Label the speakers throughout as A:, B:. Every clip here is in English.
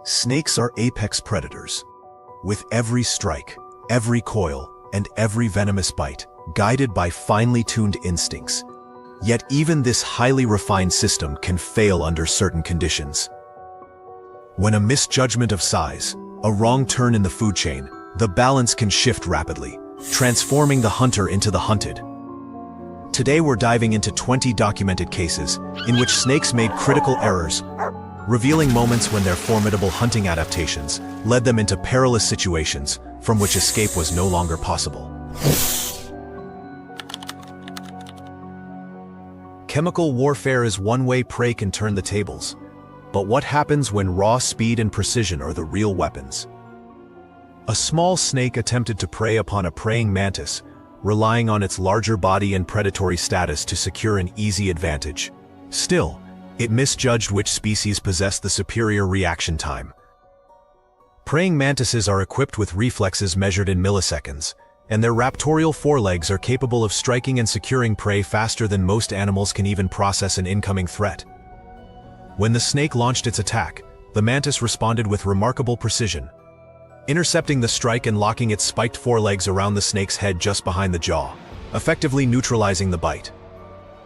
A: Snakes are apex predators. With every strike, every coil, and every venomous bite, guided by finely tuned instincts. Yet even this highly refined system can fail under certain conditions. When a misjudgment of size, a wrong turn in the food chain, the balance can shift rapidly, transforming the hunter into the hunted. Today we're diving into 20 documented cases in which snakes made critical errors, revealing moments when their formidable hunting adaptations led them into perilous situations from which escape was no longer possible. Chemical warfare is one way prey can turn the tables. But what happens when raw speed and precision are the real weapons? A small snake attempted to prey upon a praying mantis, relying on its larger body and predatory status to secure an easy advantage. Still, it misjudged which species possessed the superior reaction time. Praying mantises are equipped with reflexes measured in milliseconds, and their raptorial forelegs are capable of striking and securing prey faster than most animals can even process an incoming threat. When the snake launched its attack, the mantis responded with remarkable precision, intercepting the strike and locking its spiked forelegs around the snake's head just behind the jaw, effectively neutralizing the bite.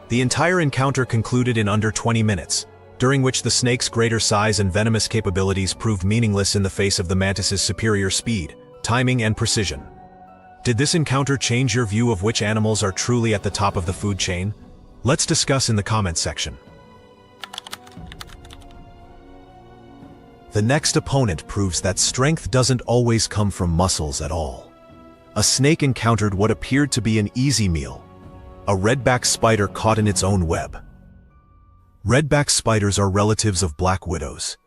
A: The entire encounter concluded in under 20 minutes, during which the snake's greater size and venomous capabilities proved meaningless in the face of the mantis's superior speed, timing, and precision. Did this encounter change your view of which animals are truly at the top of the food chain? Let's discuss in the comments section. The next opponent proves that strength doesn't always come from muscles at all. A snake encountered what appeared to be an easy meal: a redback spider caught in its own web. Redback spiders are relatives of black widows,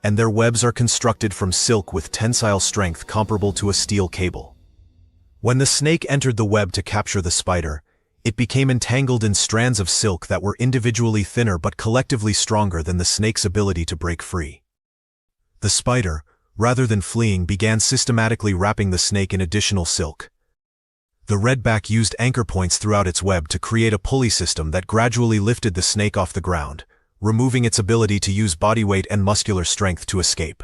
A: and their webs are constructed from silk with tensile strength comparable to a steel cable. When the snake entered the web to capture the spider, it became entangled in strands of silk that were individually thinner but collectively stronger than the snake's ability to break free. The spider, rather than fleeing, began systematically wrapping the snake in additional silk. The redback used anchor points throughout its web to create a pulley system that gradually lifted the snake off the ground, removing its ability to use body weight and muscular strength to escape.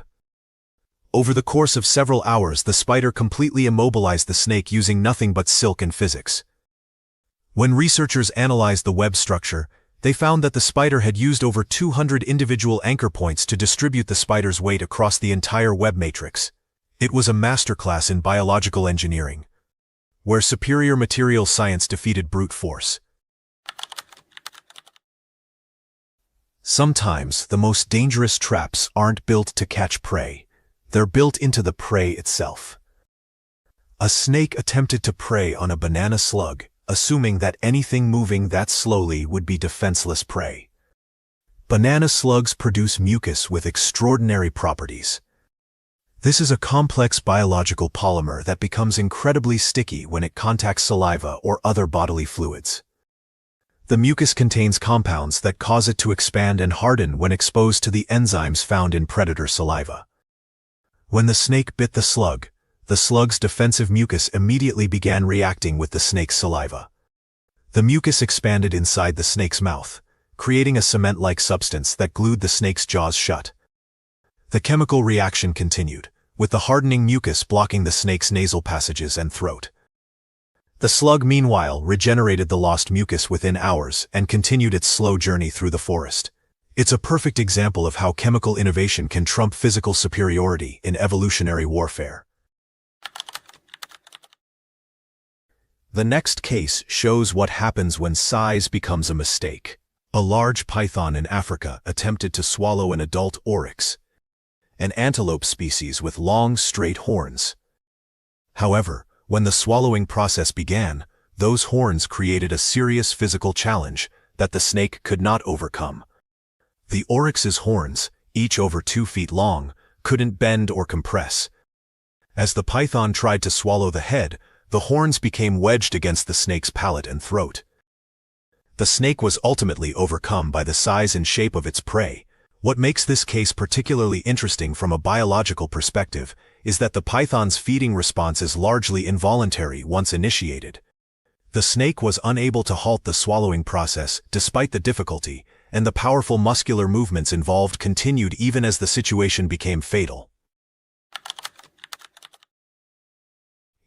A: Over the course of several hours, the spider completely immobilized the snake using nothing but silk and physics. When researchers analyzed the web structure, they found that the spider had used over 200 individual anchor points to distribute the spider's weight across the entire web matrix. It was a masterclass in biological engineering, where superior material science defeated brute force. Sometimes the most dangerous traps aren't built to catch prey. They're built into the prey itself. A snake attempted to prey on a banana slug, assuming that anything moving that slowly would be defenseless prey. Banana slugs produce mucus with extraordinary properties. This is a complex biological polymer that becomes incredibly sticky when it contacts saliva or other bodily fluids. The mucus contains compounds that cause it to expand and harden when exposed to the enzymes found in predator saliva. When the snake bit the slug's defensive mucus immediately began reacting with the snake's saliva. The mucus expanded inside the snake's mouth, creating a cement-like substance that glued the snake's jaws shut. The chemical reaction continued, with the hardening mucus blocking the snake's nasal passages and throat. The slug, meanwhile, regenerated the lost mucus within hours and continued its slow journey through the forest. It's a perfect example of how chemical innovation can trump physical superiority in evolutionary warfare. The next case shows what happens when size becomes a mistake. A large python in Africa attempted to swallow an adult oryx, an antelope species with long, straight horns. However, when the swallowing process began, those horns created a serious physical challenge that the snake could not overcome. The oryx's horns, each over 2 feet long, couldn't bend or compress. As the python tried to swallow the head, the horns became wedged against the snake's palate and throat. The snake was ultimately overcome by the size and shape of its prey. What makes this case particularly interesting from a biological perspective is that the python's feeding response is largely involuntary once initiated. The snake was unable to halt the swallowing process despite the difficulty, and the powerful muscular movements involved continued even as the situation became fatal.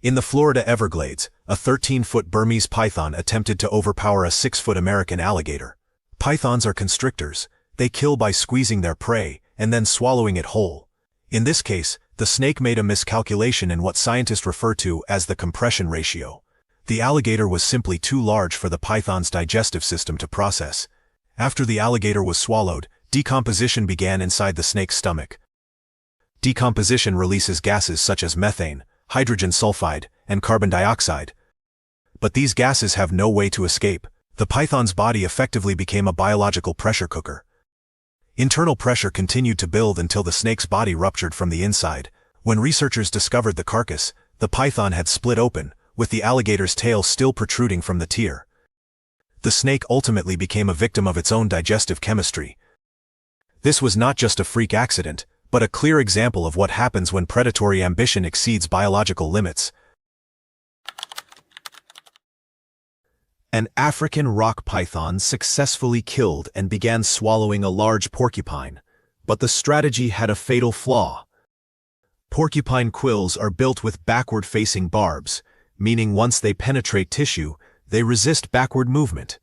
A: In the Florida Everglades, a 13-foot Burmese python attempted to overpower a 6-foot American alligator. Pythons are constrictors. They kill by squeezing their prey and then swallowing it whole. In this case, the snake made a miscalculation in what scientists refer to as the compression ratio. The alligator was simply too large for the python's digestive system to process. After the alligator was swallowed, decomposition began inside the snake's stomach. Decomposition releases gases such as methane, hydrogen sulfide, and carbon dioxide. But these gases have no way to escape. The python's body effectively became a biological pressure cooker. Internal pressure continued to build until the snake's body ruptured from the inside. When researchers discovered the carcass, the python had split open, with the alligator's tail still protruding from the tear. The snake ultimately became a victim of its own digestive chemistry. This was not just a freak accident, but a clear example of what happens when predatory ambition exceeds biological limits. An African rock python successfully killed and began swallowing a large porcupine, but the strategy had a fatal flaw. Porcupine quills are built with backward-facing barbs, meaning once they penetrate tissue, they resist backward movement.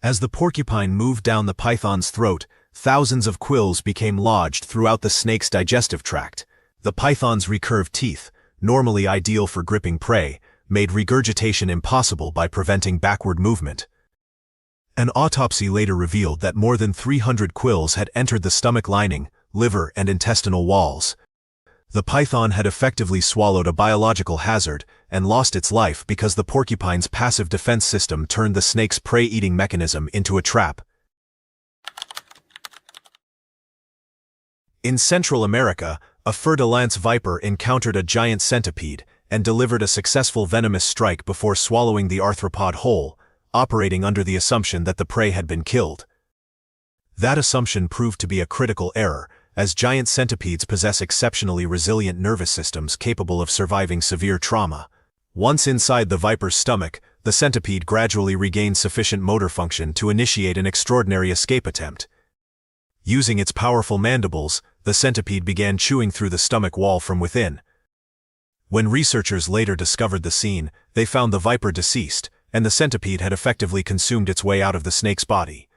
A: As the porcupine moved down the python's throat, thousands of quills became lodged throughout the snake's digestive tract. The python's recurved teeth, normally ideal for gripping prey, made regurgitation impossible by preventing backward movement. An autopsy later revealed that more than 300 quills had entered the stomach lining, liver, and intestinal walls. The python had effectively swallowed a biological hazard and lost its life because the porcupine's passive defense system turned the snake's prey-eating mechanism into a trap. In Central America, a fer-de-lance viper encountered a giant centipede and delivered a successful venomous strike before swallowing the arthropod whole, operating under the assumption that the prey had been killed. That assumption proved to be a critical error, as giant centipedes possess exceptionally resilient nervous systems capable of surviving severe trauma. Once inside the viper's stomach, the centipede gradually regained sufficient motor function to initiate an extraordinary escape attempt. Using its powerful mandibles, the centipede began chewing through the stomach wall from within. When researchers later discovered the scene, they found the viper deceased, and the centipede had effectively consumed its way out of the snake's body.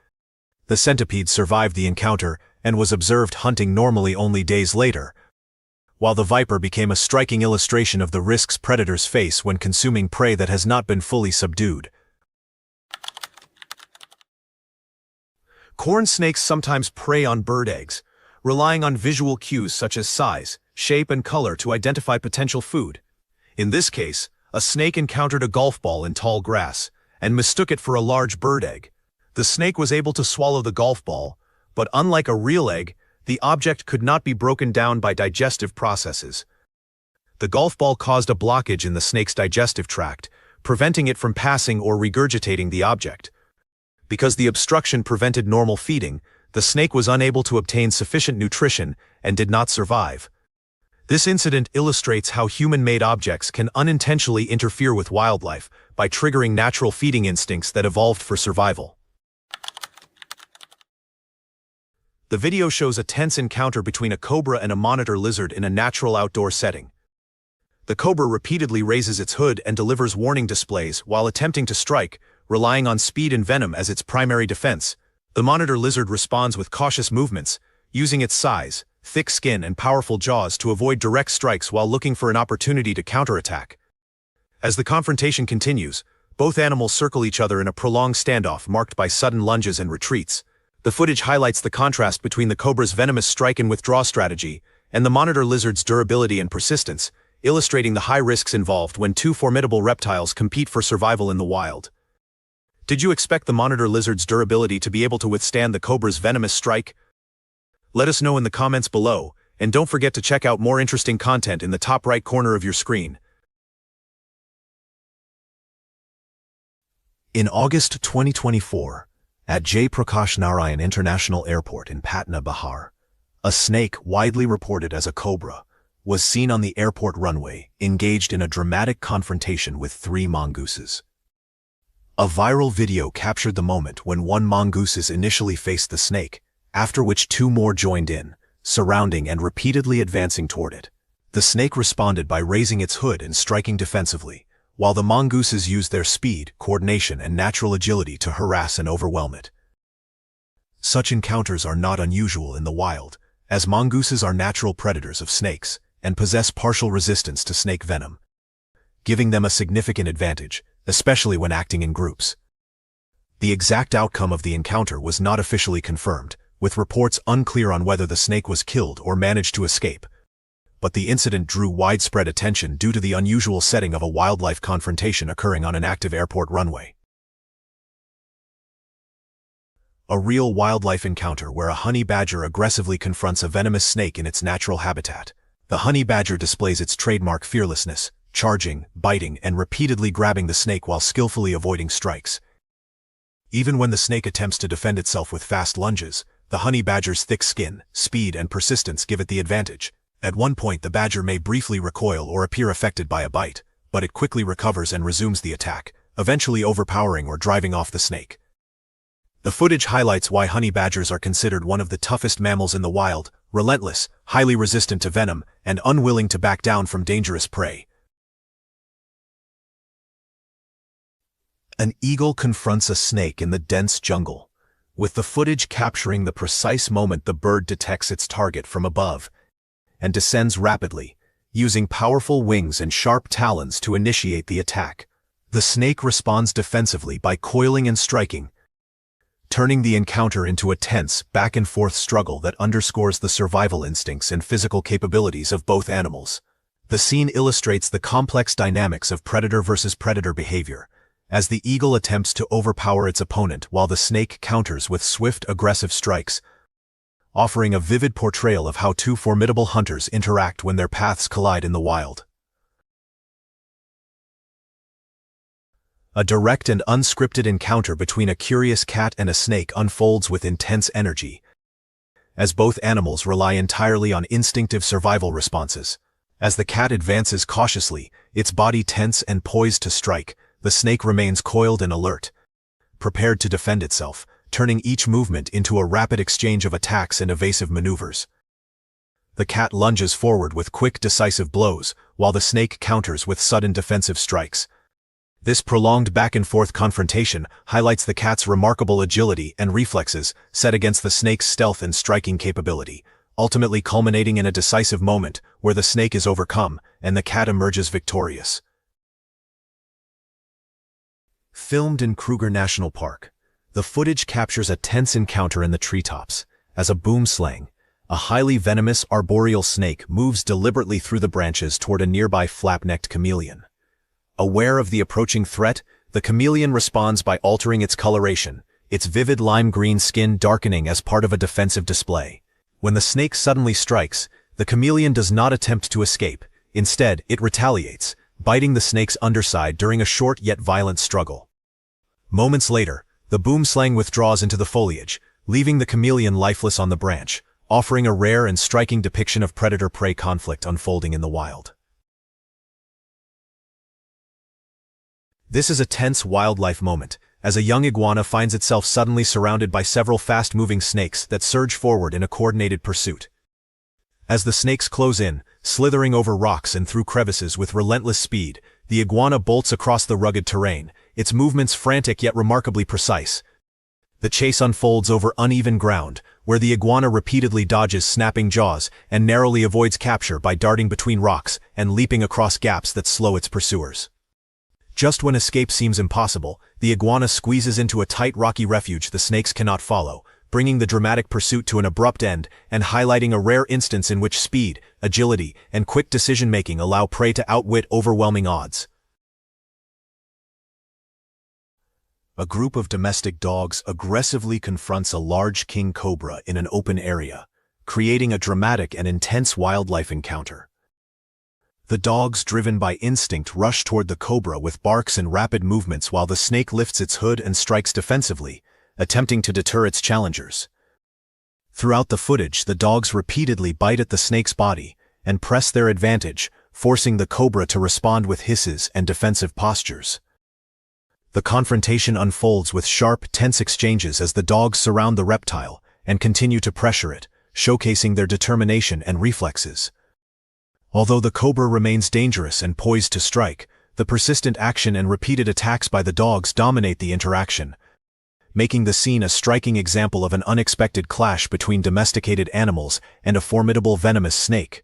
A: The centipede survived the encounter and was observed hunting normally only days later, while the viper became a striking illustration of the risks predators face when consuming prey that has not been fully subdued. Corn snakes sometimes prey on bird eggs, relying on visual cues such as size, shape, and color to identify potential food. In this case, a snake encountered a golf ball in tall grass and mistook it for a large bird egg. The snake was able to swallow the golf ball, but unlike a real egg, the object could not be broken down by digestive processes. The golf ball caused a blockage in the snake's digestive tract, preventing it from passing or regurgitating the object. Because the obstruction prevented normal feeding, the snake was unable to obtain sufficient nutrition and did not survive. This incident illustrates how human-made objects can unintentionally interfere with wildlife by triggering natural feeding instincts that evolved for survival. The video shows a tense encounter between a cobra and a monitor lizard in a natural outdoor setting. The cobra repeatedly raises its hood and delivers warning displays while attempting to strike, relying on speed and venom as its primary defense. The monitor lizard responds with cautious movements, using its size, thick skin, and powerful jaws to avoid direct strikes while looking for an opportunity to counterattack. As the confrontation continues, both animals circle each other in a prolonged standoff marked by sudden lunges and retreats. The footage highlights the contrast between the cobra's venomous strike and withdraw strategy and the monitor lizard's durability and persistence, illustrating the high risks involved when two formidable reptiles compete for survival in the wild. Did you expect the monitor lizard's durability to be able to withstand the cobra's venomous strike? Let us know in the comments below, and don't forget to check out more interesting content in the top right corner of your screen. In August 2024, at Jai Prakash Narayan International Airport in Patna, Bihar, a snake widely reported as a cobra was seen on the airport runway engaged in a dramatic confrontation with 3 mongooses. A viral video captured the moment when one Mongooses initially faced the snake, after which two more joined in, surrounding and repeatedly advancing toward it. The snake responded by raising its hood and striking defensively, while the Mongooses used their speed, coordination, and natural agility to harass and overwhelm it. Such encounters are not unusual in the wild, as mongooses are natural predators of snakes and possess partial resistance to snake venom, giving them a significant advantage, especially when acting in groups. The exact outcome of the encounter was not officially confirmed, with reports unclear on whether the snake was killed or managed to escape, but the incident drew widespread attention due to the unusual setting of a wildlife confrontation occurring on an active airport runway. A real wildlife encounter where a honey badger aggressively confronts a venomous snake in its natural habitat. The honey badger displays its trademark fearlessness, charging, biting, and repeatedly grabbing the snake while skillfully avoiding strikes. Even when the snake attempts to defend itself with fast lunges, the honey badger's thick skin, speed, and persistence give it the advantage. At one point, the badger may briefly recoil or appear affected by a bite, but it quickly recovers and resumes the attack, eventually overpowering or driving off the snake. The footage highlights why honey badgers are considered one of the toughest mammals in the wild: relentless, highly resistant to venom, and unwilling to back down from dangerous prey. An eagle confronts a snake in the dense jungle, with the footage capturing the precise moment the bird detects its target from above and descends rapidly, using powerful wings and sharp talons to initiate the attack. The snake responds defensively by coiling and striking, turning the encounter into a tense, back-and-forth struggle that underscores the survival instincts and physical capabilities of both animals. The scene illustrates the complex dynamics of predator versus predator behavior, as the eagle attempts to overpower its opponent while the snake counters with swift, aggressive strikes, offering a vivid portrayal of how two formidable hunters interact when their paths collide in the wild. A direct and unscripted encounter between a curious cat and a snake unfolds with intense energy, as both animals rely entirely on instinctive survival responses. As the cat advances cautiously, its body tense and poised to strike, the snake remains coiled and alert, prepared to defend itself, turning each movement into a rapid exchange of attacks and evasive maneuvers. The cat lunges forward with quick, decisive blows, while the snake counters with sudden defensive strikes. This prolonged back-and-forth confrontation highlights the cat's remarkable agility and reflexes set against the snake's stealth and striking capability, ultimately culminating in a decisive moment where the snake is overcome and the cat emerges victorious. Filmed in Kruger National Park, the footage captures a tense encounter in the treetops, as a boomslang, a highly venomous arboreal snake, moves deliberately through the branches toward a nearby flap-necked chameleon. Aware of the approaching threat, the chameleon responds by altering its coloration, its vivid lime-green skin darkening as part of a defensive display. When the snake suddenly strikes, the chameleon does not attempt to escape. Instead, it retaliates, biting the snake's underside during a short yet violent struggle. Moments later, the boomslang withdraws into the foliage, leaving the chameleon lifeless on the branch, offering a rare and striking depiction of predator-prey conflict unfolding in the wild. This is a tense wildlife moment, as a young iguana finds itself suddenly surrounded by several fast-moving snakes that surge forward in a coordinated pursuit. As the snakes close in, slithering over rocks and through crevices with relentless speed, the iguana bolts across the rugged terrain, its movements frantic yet remarkably precise. The chase unfolds over uneven ground, where the iguana repeatedly dodges snapping jaws and narrowly avoids capture by darting between rocks and leaping across gaps that slow its pursuers. Just when escape seems impossible, the iguana squeezes into a tight rocky refuge the snakes cannot follow, bringing the dramatic pursuit to an abrupt end and highlighting a rare instance in which speed, agility, and quick decision-making allow prey to outwit overwhelming odds. A group of domestic dogs aggressively confronts a large king cobra in an open area, creating a dramatic and intense wildlife encounter. The dogs, driven by instinct, rush toward the cobra with barks and rapid movements while the snake lifts its hood and strikes defensively, attempting to deter its challengers. Throughout the footage, the dogs repeatedly bite at the snake's body and press their advantage, forcing the cobra to respond with hisses and defensive postures. The confrontation unfolds with sharp, tense exchanges as the dogs surround the reptile and continue to pressure it, showcasing their determination and reflexes. Although the cobra remains dangerous and poised to strike, the persistent action and repeated attacks by the dogs dominate the interaction, making the scene a striking example of an unexpected clash between domesticated animals and a formidable venomous snake.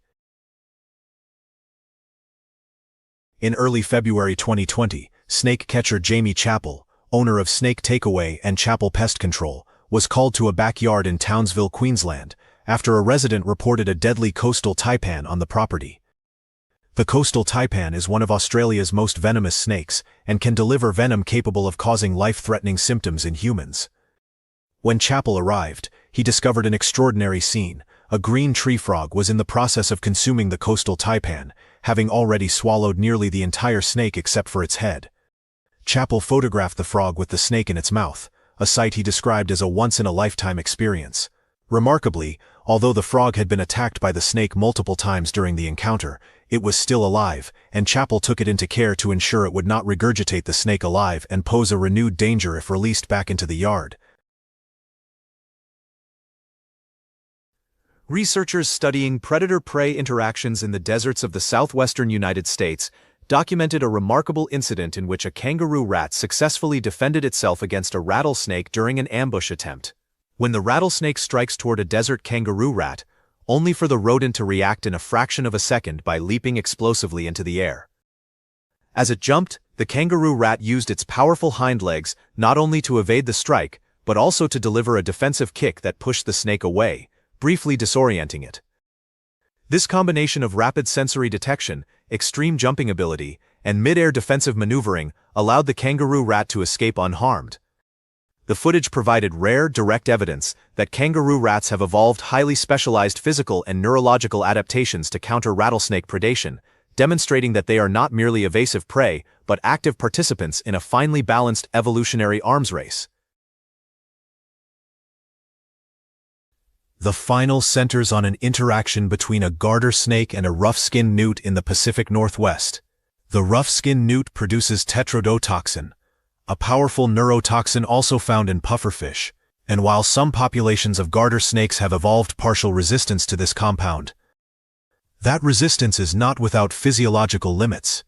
A: In early February 2020, snake catcher Jamie Chappell, owner of Snake Takeaway and Chappell Pest Control, was called to a backyard in Townsville, Queensland, after a resident reported a deadly coastal taipan on the property. The coastal taipan is one of Australia's most venomous snakes and can deliver venom capable of causing life-threatening symptoms in humans. When Chappell arrived, he discovered an extraordinary scene. A green tree frog was in the process of consuming the coastal taipan, having already swallowed nearly the entire snake except for its head. Chappell photographed the frog with the snake in its mouth, a sight he described as a once-in-a-lifetime experience. Remarkably, although the frog had been attacked by the snake multiple times during the encounter, it was still alive, and Chappell took it into care to ensure it would not regurgitate the snake alive and pose a renewed danger if released back into the yard. Researchers studying predator-prey interactions in the deserts of the southwestern United States documented a remarkable incident in which a kangaroo rat successfully defended itself against a rattlesnake during an ambush attempt. When the rattlesnake strikes toward a desert kangaroo rat, only for the rodent to react in a fraction of a second by leaping explosively into the air. As it jumped, the kangaroo rat used its powerful hind legs not only to evade the strike, but also to deliver a defensive kick that pushed the snake away, briefly disorienting it. This combination of rapid sensory detection, extreme jumping ability, and mid-air defensive maneuvering allowed the kangaroo rat to escape unharmed. The footage provided rare, direct evidence that kangaroo rats have evolved highly specialized physical and neurological adaptations to counter rattlesnake predation, demonstrating that they are not merely evasive prey, but active participants in a finely balanced evolutionary arms race. The final centers on an interaction between a garter snake and a rough-skinned newt in the Pacific Northwest. The rough-skinned newt produces tetrodotoxin, a powerful neurotoxin also found in pufferfish, and while some populations of garter snakes have evolved partial resistance to this compound, that resistance is not without physiological limits.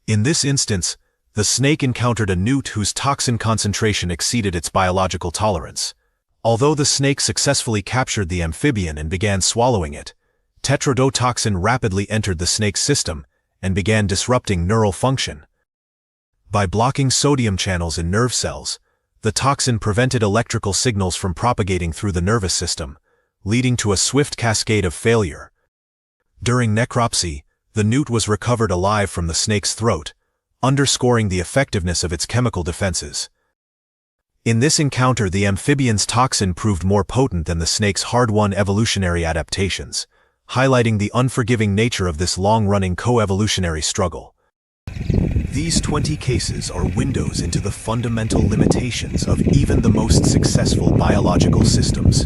A: In this instance, the snake encountered a newt whose toxin concentration exceeded its biological tolerance. Although the snake successfully captured the amphibian and began swallowing it, tetrodotoxin rapidly entered the snake's system and began disrupting neural function. By blocking sodium channels in nerve cells, the toxin prevented electrical signals from propagating through the nervous system, leading to a swift cascade of failure. During necropsy, the newt was recovered alive from the snake's throat, underscoring the effectiveness of its chemical defenses. In this encounter, the amphibian's toxin proved more potent than the snake's hard-won evolutionary adaptations, highlighting the unforgiving nature of this long-running co-evolutionary struggle. These 20 cases are windows into the fundamental limitations of even the most successful biological systems.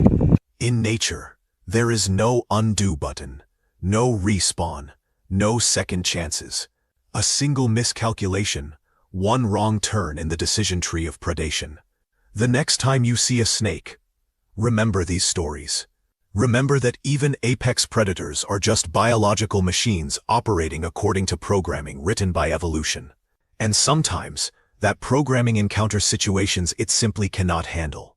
A: In nature, there is no undo button, no respawn, no second chances. A single miscalculation, one wrong turn in the decision tree of predation. The next time you see a snake, remember these stories. Remember that even apex predators are just biological machines operating according to programming written by evolution. And sometimes, that programming encounters situations it simply cannot handle.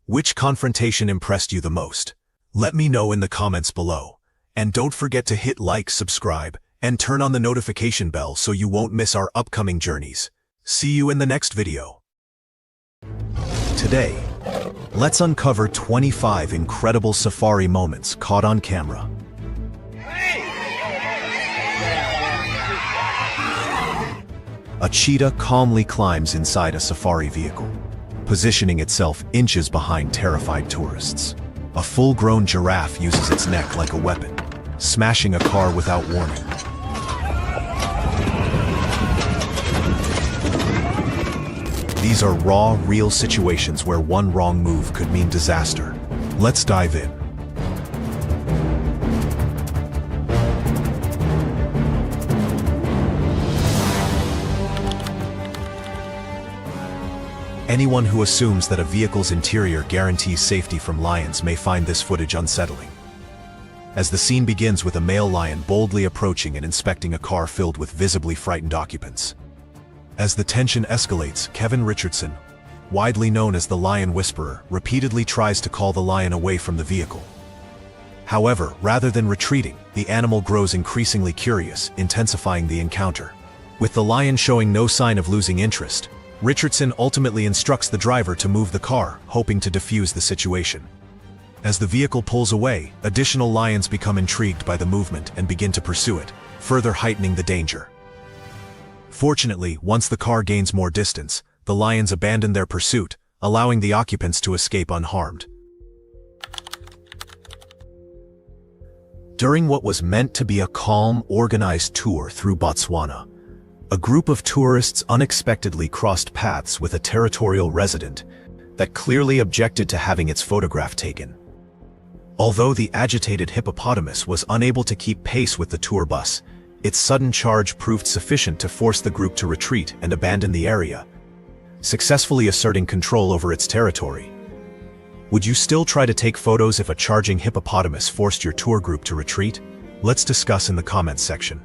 A: Which confrontation impressed you the most? Let me know in the comments below. And don't forget to hit like, subscribe, and turn on the notification bell so you won't miss our upcoming journeys. See you in the next video. Today, let's uncover 25 incredible safari moments caught on camera. A cheetah calmly climbs inside a safari vehicle, positioning itself inches behind terrified tourists. A full-grown giraffe uses its neck like a weapon, smashing a car without warning. These are raw, real situations where one wrong move could mean disaster. Let's dive in. Anyone who assumes that a vehicle's interior guarantees safety from lions may find this footage unsettling. As the scene begins with a male lion boldly approaching and inspecting a car filled with visibly frightened occupants. As the tension escalates, Kevin Richardson, widely known as the Lion Whisperer, repeatedly tries to call the lion away from the vehicle. However, rather than retreating, the animal grows increasingly curious, intensifying the encounter. With the lion showing no sign of losing interest, Richardson ultimately instructs the driver to move the car, hoping to defuse the situation. As the vehicle pulls away, additional lions become intrigued by the movement and begin to pursue it, further heightening the danger. Fortunately, once the car gains more distance, the lions abandon their pursuit, allowing the occupants to escape unharmed. During what was meant to be a calm, organized tour through Botswana, a group of tourists unexpectedly crossed paths with a territorial resident that clearly objected to having its photograph taken. Although the agitated hippopotamus was unable to keep pace with the tour bus, its sudden charge proved sufficient to force the group to retreat and abandon the area, successfully asserting control over its territory. Would you still try to take photos if a charging hippopotamus forced your tour group to retreat? Let's discuss in the comments section.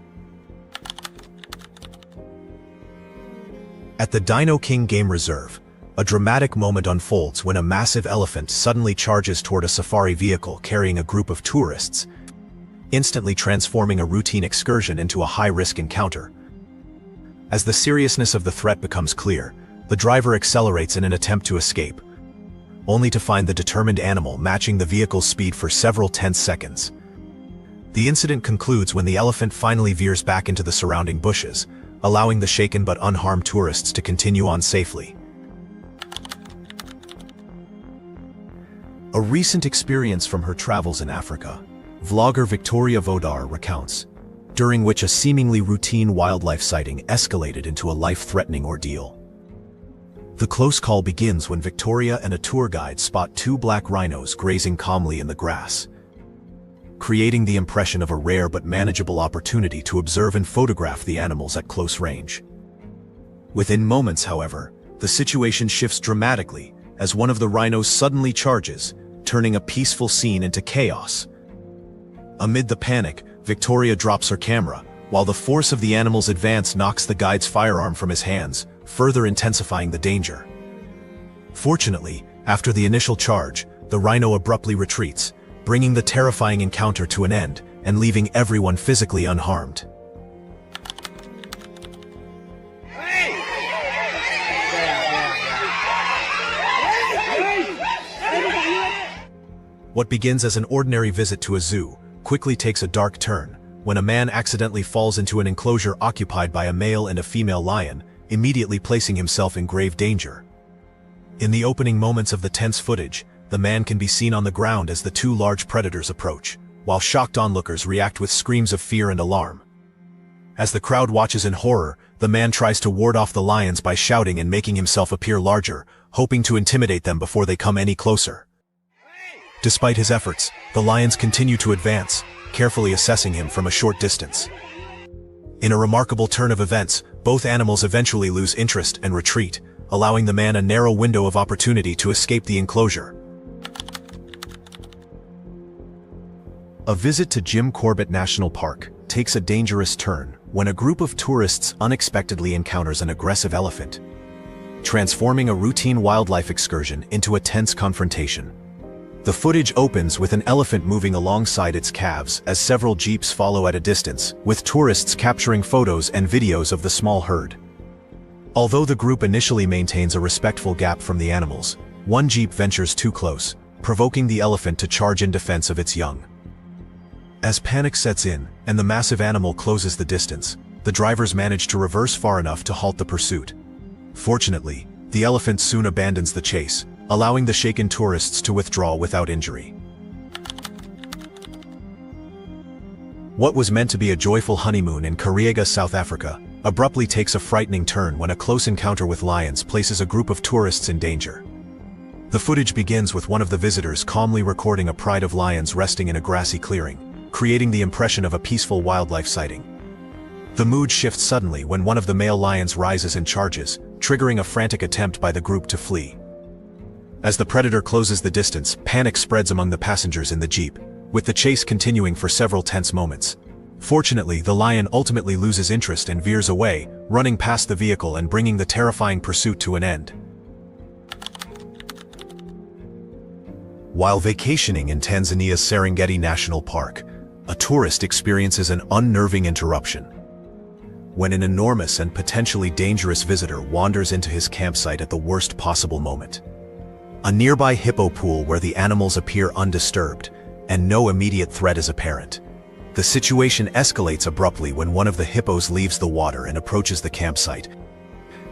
A: At the Dino King Game Reserve, a dramatic moment unfolds when a massive elephant suddenly charges toward a safari vehicle carrying a group of tourists, instantly transforming a routine excursion into a high-risk encounter. As the seriousness of the threat becomes clear, the driver accelerates in an attempt to escape, only to find the determined animal matching the vehicle's speed for several tense seconds. The incident concludes when the elephant finally veers back into the surrounding bushes, allowing the shaken but unharmed tourists to continue on safely. A recent experience from her travels in Africa, vlogger Victoria Vodar recounts, during which a seemingly routine wildlife sighting escalated into a life-threatening ordeal. The close call begins when Victoria and a tour guide spot two black rhinos grazing calmly in the grass, creating the impression of a rare but manageable opportunity to observe and photograph the animals at close range. Within moments, however, the situation shifts dramatically as one of the rhinos suddenly charges, turning a peaceful scene into chaos. Amid the panic, Victoria drops her camera, while the force of the animal's advance knocks the guide's firearm from his hands, further intensifying the danger. Fortunately, after the initial charge, the rhino abruptly retreats, bringing the terrifying encounter to an end and leaving everyone physically unharmed. What begins as an ordinary visit to a zoo quickly takes a dark turn when a man accidentally falls into an enclosure occupied by a male and a female lion, immediately placing himself in grave danger. In the opening moments of the tense footage, the man can be seen on the ground as the two large predators approach, while shocked onlookers react with screams of fear and alarm. As the crowd watches in horror, the man tries to ward off the lions by shouting and making himself appear larger, hoping to intimidate them before they come any closer. Despite his efforts, the lions continue to advance, carefully assessing him from a short distance. In a remarkable turn of events, both animals eventually lose interest and retreat, allowing the man a narrow window of opportunity to escape the enclosure. A visit to Jim Corbett National Park takes a dangerous turn when a group of tourists unexpectedly encounters an aggressive elephant, transforming a routine wildlife excursion into a tense confrontation. The footage opens with an elephant moving alongside its calves as several jeeps follow at a distance, with tourists capturing photos and videos of the small herd. Although the group initially maintains a respectful gap from the animals, one jeep ventures too close, provoking the elephant to charge in defense of its young. As panic sets in and the massive animal closes the distance, the drivers manage to reverse far enough to halt the pursuit. Fortunately, the elephant soon abandons the chase, allowing the shaken tourists to withdraw without injury. What was meant to be a joyful honeymoon in Kariega, South Africa, abruptly takes a frightening turn when a close encounter with lions places a group of tourists in danger. The footage begins with one of the visitors calmly recording a pride of lions resting in a grassy clearing, creating the impression of a peaceful wildlife sighting. The mood shifts suddenly when one of the male lions rises and charges, triggering a frantic attempt by the group to flee. As the predator closes the distance, panic spreads among the passengers in the jeep, with the chase continuing for several tense moments. Fortunately, the lion ultimately loses interest and veers away, running past the vehicle and bringing the terrifying pursuit to an end. While vacationing in Tanzania's Serengeti National Park, a tourist experiences an unnerving interruption. When an enormous and potentially dangerous visitor wanders into his campsite at the worst possible moment. A nearby hippo pool where the animals appear undisturbed, and no immediate threat is apparent. The situation escalates abruptly when one of the hippos leaves the water and approaches the campsite,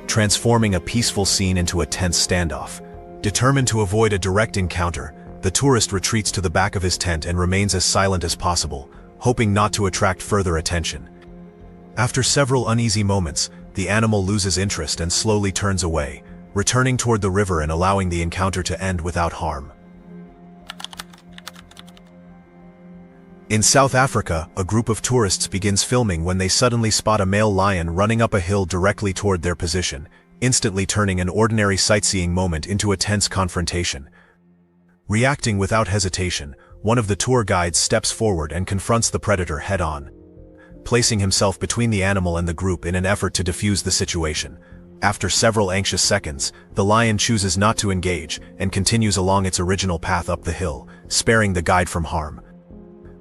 A: transforming a peaceful scene into a tense standoff. Determined to avoid a direct encounter, the tourist retreats to the back of his tent and remains as silent as possible, hoping not to attract further attention. After several uneasy moments, the animal loses interest and slowly turns away, returning toward the river and allowing the encounter to end without harm. In South Africa, a group of tourists begins filming when they suddenly spot a male lion running up a hill directly toward their position, instantly turning an ordinary sightseeing moment into a tense confrontation. Reacting without hesitation, one of the tour guides steps forward and confronts the predator head-on, placing himself between the animal and the group in an effort to defuse the situation. After several anxious seconds, the lion chooses not to engage and continues along its original path up the hill, sparing the guide from harm.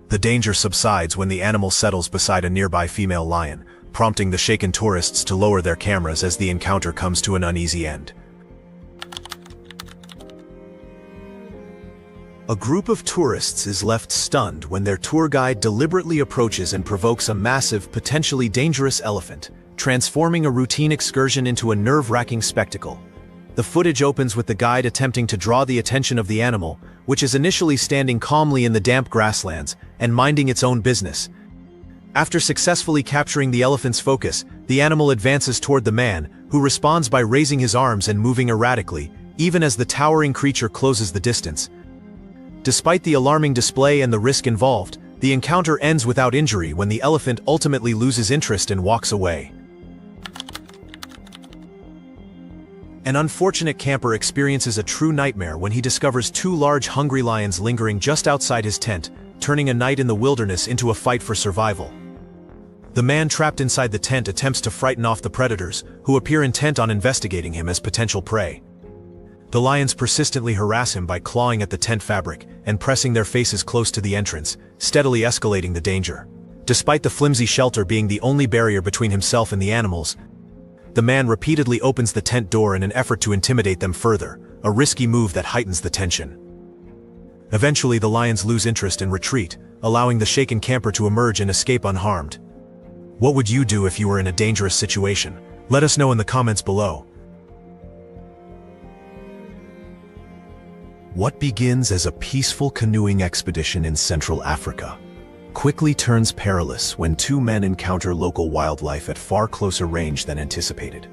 A: The danger subsides when the animal settles beside a nearby female lion, prompting the shaken tourists to lower their cameras as the encounter comes to an uneasy end. A group of tourists is left stunned when their tour guide deliberately approaches and provokes a massive, potentially dangerous elephant, transforming a routine excursion into a nerve-wracking spectacle. The footage opens with the guide attempting to draw the attention of the animal, which is initially standing calmly in the damp grasslands and minding its own business. After successfully capturing the elephant's focus, the animal advances toward the man, who responds by raising his arms and moving erratically, even as the towering creature closes the distance. Despite the alarming display and the risk involved, the encounter ends without injury when the elephant ultimately loses interest and walks away. An unfortunate camper experiences a true nightmare when he discovers two large hungry lions lingering just outside his tent, turning a night in the wilderness into a fight for survival. The man trapped inside the tent attempts to frighten off the predators, who appear intent on investigating him as potential prey. The lions persistently harass him by clawing at the tent fabric and pressing their faces close to the entrance, steadily escalating the danger. Despite the flimsy shelter being the only barrier between himself and the animals, the man repeatedly opens the tent door in an effort to intimidate them further, a risky move that heightens the tension. Eventually, the lions lose interest and retreat, allowing the shaken camper to emerge and escape unharmed. What would you do if you were in a dangerous situation? Let us know in the comments below. What begins as a peaceful canoeing expedition in Central Africa quickly turns perilous when two men encounter local wildlife at far closer range than anticipated.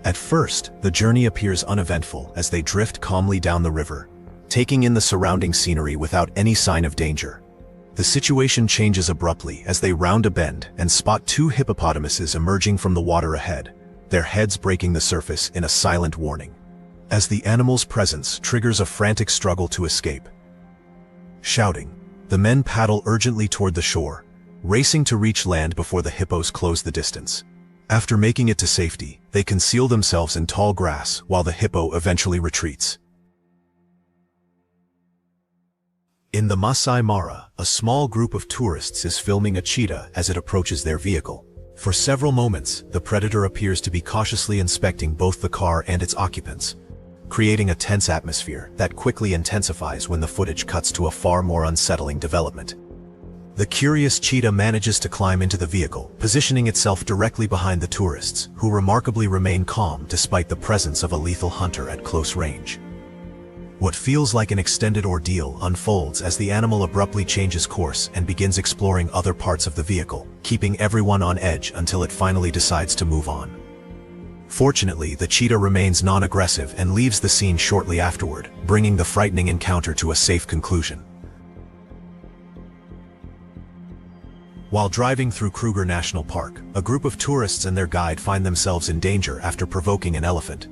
A: At first, the journey appears uneventful as they drift calmly down the river, taking in the surrounding scenery without any sign of danger. The situation changes abruptly as they round a bend and spot two hippopotamuses emerging from the water ahead, their heads breaking the surface in a silent warning, as the animal's presence triggers a frantic struggle to escape. Shouting, the men paddle urgently toward the shore, racing to reach land before the hippos close the distance. After making it to safety, they conceal themselves in tall grass while the hippo eventually retreats. In the Masai Mara, a small group of tourists is filming a cheetah as it approaches their vehicle. For several moments, the predator appears to be cautiously inspecting both the car and its occupants, creating a tense atmosphere that quickly intensifies when the footage cuts to a far more unsettling development. The curious cheetah manages to climb into the vehicle, positioning itself directly behind the tourists, who remarkably remain calm despite the presence of a lethal hunter at close range. What feels like an extended ordeal unfolds as the animal abruptly changes course and begins exploring other parts of the vehicle, keeping everyone on edge until it finally decides to move on. Fortunately, the cheetah remains non-aggressive and leaves the scene shortly afterward, bringing the frightening encounter to a safe conclusion. While driving through Kruger National Park, a group of tourists and their guide find themselves in danger after provoking an elephant.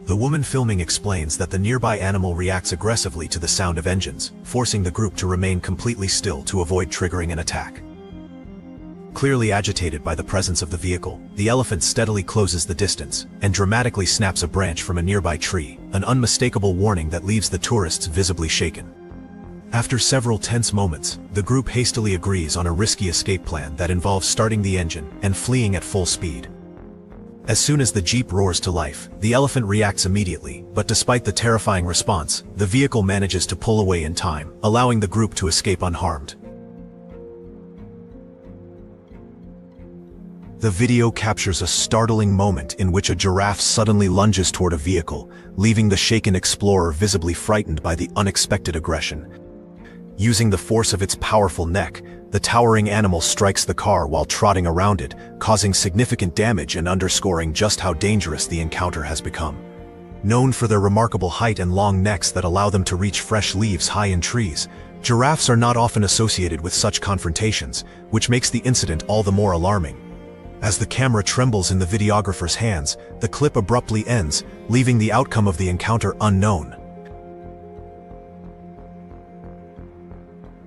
A: The woman filming explains that the nearby animal reacts aggressively to the sound of engines, forcing the group to remain completely still to avoid triggering an attack. Clearly agitated by the presence of the vehicle, the elephant steadily closes the distance and dramatically snaps a branch from a nearby tree, an unmistakable warning that leaves the tourists visibly shaken. After several tense moments, the group hastily agrees on a risky escape plan that involves starting the engine and fleeing at full speed. As soon as the Jeep roars to life, the elephant reacts immediately, but despite the terrifying response, the vehicle manages to pull away in time, allowing the group to escape unharmed. The video captures a startling moment in which a giraffe suddenly lunges toward a vehicle, leaving the shaken explorer visibly frightened by the unexpected aggression. Using the force of its powerful neck, the towering animal strikes the car while trotting around it, causing significant damage and underscoring just how dangerous the encounter has become. Known for their remarkable height and long necks that allow them to reach fresh leaves high in trees, giraffes are not often associated with such confrontations, which makes the incident all the more alarming. As the camera trembles in the videographer's hands, the clip abruptly ends, leaving the outcome of the encounter unknown.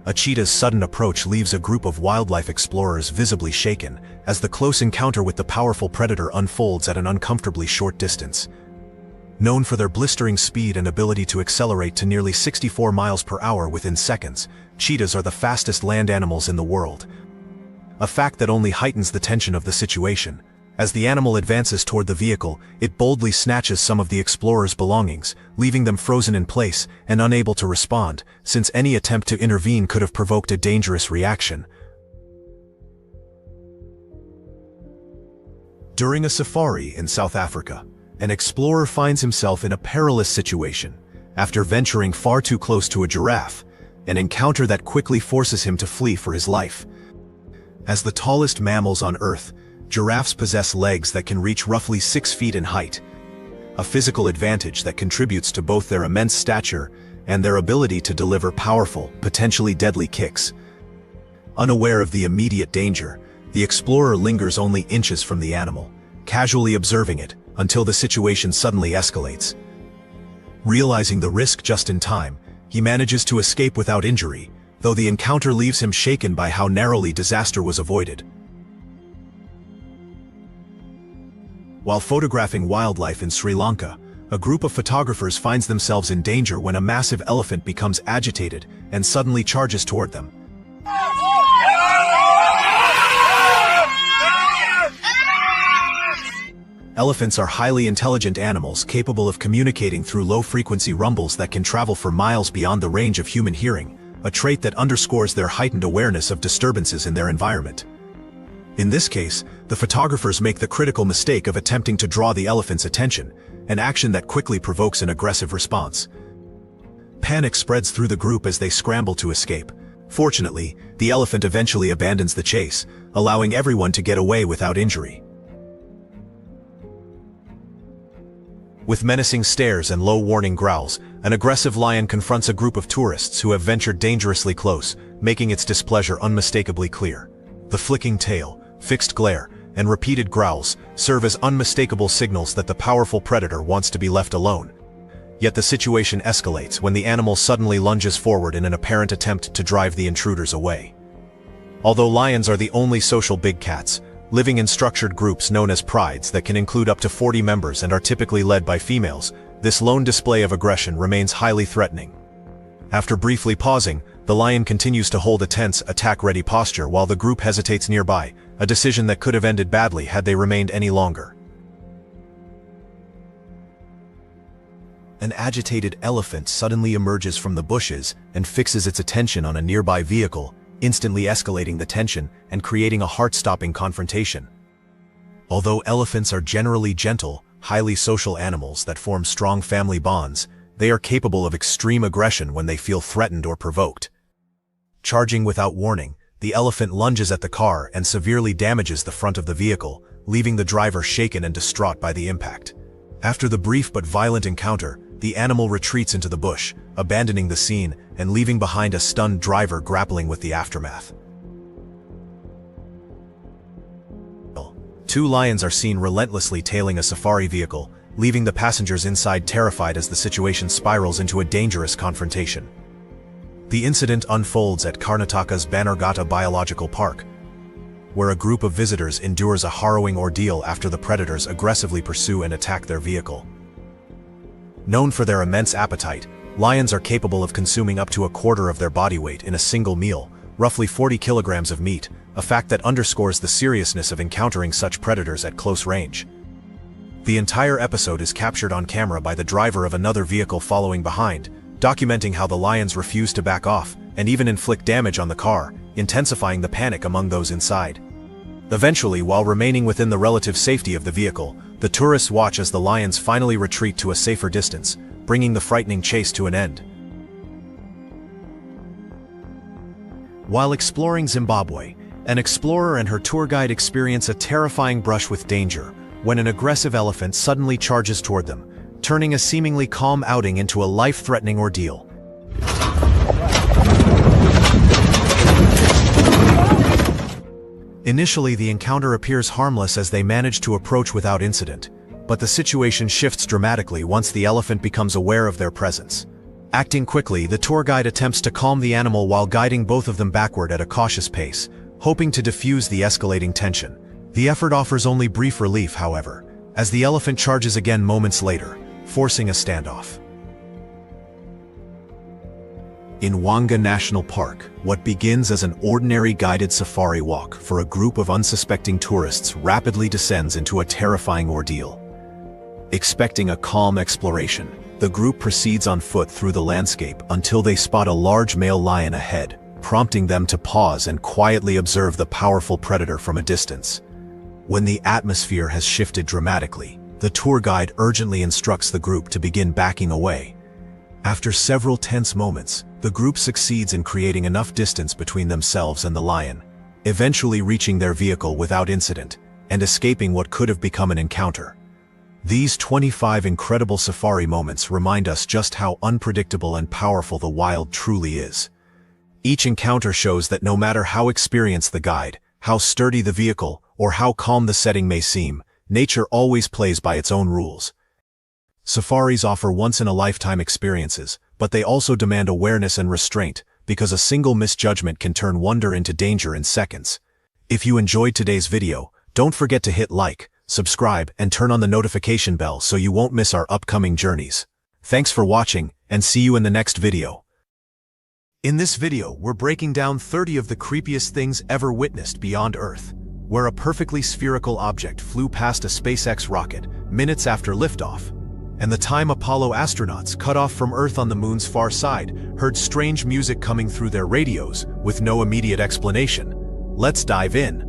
A: A cheetah's sudden approach leaves a group of wildlife explorers visibly shaken, as the close encounter with the powerful predator unfolds at an uncomfortably short distance. Known for their blistering speed and ability to accelerate to nearly 64 miles per hour within seconds, cheetahs are the fastest land animals in the world. A fact that only heightens the tension of the situation. As the animal advances toward the vehicle, it boldly snatches some of the explorers' belongings, leaving them frozen in place and unable to respond, since any attempt to intervene could have provoked a dangerous reaction. During a safari in South Africa, an explorer finds himself in a perilous situation after venturing far too close to a giraffe, an encounter that quickly forces him to flee for his life. As the tallest mammals on Earth, giraffes possess legs that can reach roughly 6 feet in height, a physical advantage that contributes to both their immense stature and their ability to deliver powerful, potentially deadly kicks. Unaware of the immediate danger, the explorer lingers only inches from the animal, casually observing it until the situation suddenly escalates. Realizing the risk just in time, he manages to escape without injury, though the encounter leaves him shaken by how narrowly disaster was avoided. While photographing wildlife in Sri Lanka, a group of photographers finds themselves in danger when a massive elephant becomes agitated and suddenly charges toward them. Elephants are highly intelligent animals capable of communicating through low-frequency rumbles that can travel for miles beyond the range of human hearing, a trait that underscores their heightened awareness of disturbances in their environment. In this case, the photographers make the critical mistake of attempting to draw the elephant's attention, an action that quickly provokes an aggressive response. Panic spreads through the group as they scramble to escape. Fortunately, the elephant eventually abandons the chase, allowing everyone to get away without injury. With menacing stares and low-warning growls, an aggressive lion confronts a group of tourists who have ventured dangerously close, making its displeasure unmistakably clear. The flicking tail, fixed glare, and repeated growls serve as unmistakable signals that the powerful predator wants to be left alone. Yet the situation escalates when the animal suddenly lunges forward in an apparent attempt to drive the intruders away. Although lions are the only social big cats, living in structured groups known as prides that can include up to 40 members and are typically led by females, this lone display of aggression remains highly threatening. After briefly pausing, the lion continues to hold a tense, attack-ready posture while the group hesitates nearby, a decision that could have ended badly had they remained any longer. An agitated elephant suddenly emerges from the bushes and fixes its attention on a nearby vehicle, instantly escalating the tension and creating a heart-stopping confrontation. Although elephants are generally gentle, highly social animals that form strong family bonds, they are capable of extreme aggression when they feel threatened or provoked. Charging without warning, the elephant lunges at the car and severely damages the front of the vehicle, leaving the driver shaken and distraught by the impact. After the brief but violent encounter, the animal retreats into the bush, abandoning the scene and leaving behind a stunned driver grappling with the aftermath. Two lions are seen relentlessly tailing a safari vehicle, leaving the passengers inside terrified as the situation spirals into a dangerous confrontation. The incident unfolds at Karnataka's Bannerghata Biological Park, where a group of visitors endures a harrowing ordeal after the predators aggressively pursue and attack their vehicle. Known for their immense appetite, lions are capable of consuming up to a quarter of their body weight in a single meal, roughly 40 kilograms of meat, a fact that underscores the seriousness of encountering such predators at close range. The entire episode is captured on camera by the driver of another vehicle following behind, documenting how the lions refuse to back off and even inflict damage on the car, intensifying the panic among those inside. Eventually, while remaining within the relative safety of the vehicle, the tourists watch as the lions finally retreat to a safer distance, bringing the frightening chase to an end. While exploring Zimbabwe, an explorer and her tour guide experience a terrifying brush with danger when an aggressive elephant suddenly charges toward them, turning a seemingly calm outing into a life-threatening ordeal. Initially, the encounter appears harmless as they manage to approach without incident, but the situation shifts dramatically once the elephant becomes aware of their presence. Acting quickly, the tour guide attempts to calm the animal while guiding both of them backward at a cautious pace, hoping to diffuse the escalating tension. The effort offers only brief relief, however, as the elephant charges again moments later, forcing a standoff. In Wanga National Park, what begins as an ordinary guided safari walk for a group of unsuspecting tourists rapidly descends into a terrifying ordeal. Expecting a calm exploration, the group proceeds on foot through the landscape until they spot a large male lion ahead, prompting them to pause and quietly observe the powerful predator from a distance. When the atmosphere has shifted dramatically, the tour guide urgently instructs the group to begin backing away. After several tense moments, the group succeeds in creating enough distance between themselves and the lion, eventually reaching their vehicle without incident and escaping what could have become an encounter. These 25 incredible safari moments remind us just how unpredictable and powerful the wild truly is. Each encounter shows that no matter how experienced the guide, how sturdy the vehicle, or how calm the setting may seem, nature always plays by its own rules. Safaris offer once-in-a-lifetime experiences, but they also demand awareness and restraint, because a single misjudgment can turn wonder into danger in seconds. If you enjoyed today's video, don't forget to hit like, subscribe, and turn on the notification bell so you won't miss our upcoming journeys. Thanks for watching, and see you in the next video. In this video, we're breaking down 30 of the creepiest things ever witnessed beyond Earth, where a perfectly spherical object flew past a SpaceX rocket minutes after liftoff, and the time Apollo astronauts cut off from Earth on the moon's far side heard strange music coming through their radios with no immediate explanation. Let's dive in.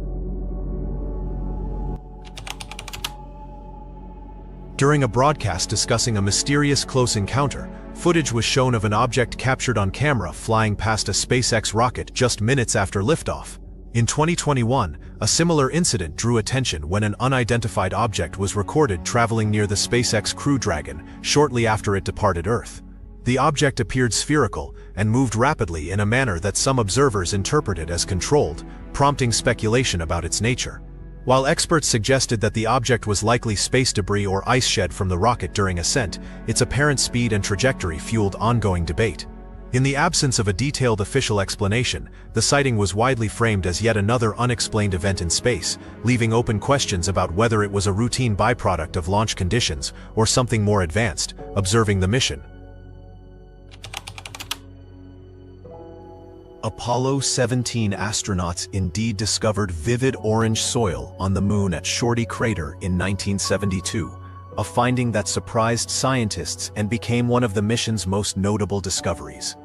A: During a broadcast discussing a mysterious close encounter, footage was shown of an object captured on camera flying past a SpaceX rocket just minutes after liftoff. In 2021, a similar incident drew attention when an unidentified object was recorded traveling near the SpaceX Crew Dragon shortly after it departed Earth. The object appeared spherical and moved rapidly in a manner that some observers interpreted as controlled, prompting speculation about its nature. While experts suggested that the object was likely space debris or ice shed from the rocket during ascent, its apparent speed and trajectory fueled ongoing debate. In the absence of a detailed official explanation, the sighting was widely framed as yet another unexplained event in space, leaving open questions about whether it was a routine byproduct of launch conditions or something more advanced, observing the mission. Apollo 17 astronauts indeed discovered vivid orange soil on the moon at Shorty Crater in 1972, a finding that surprised scientists and became one of the mission's most notable discoveries.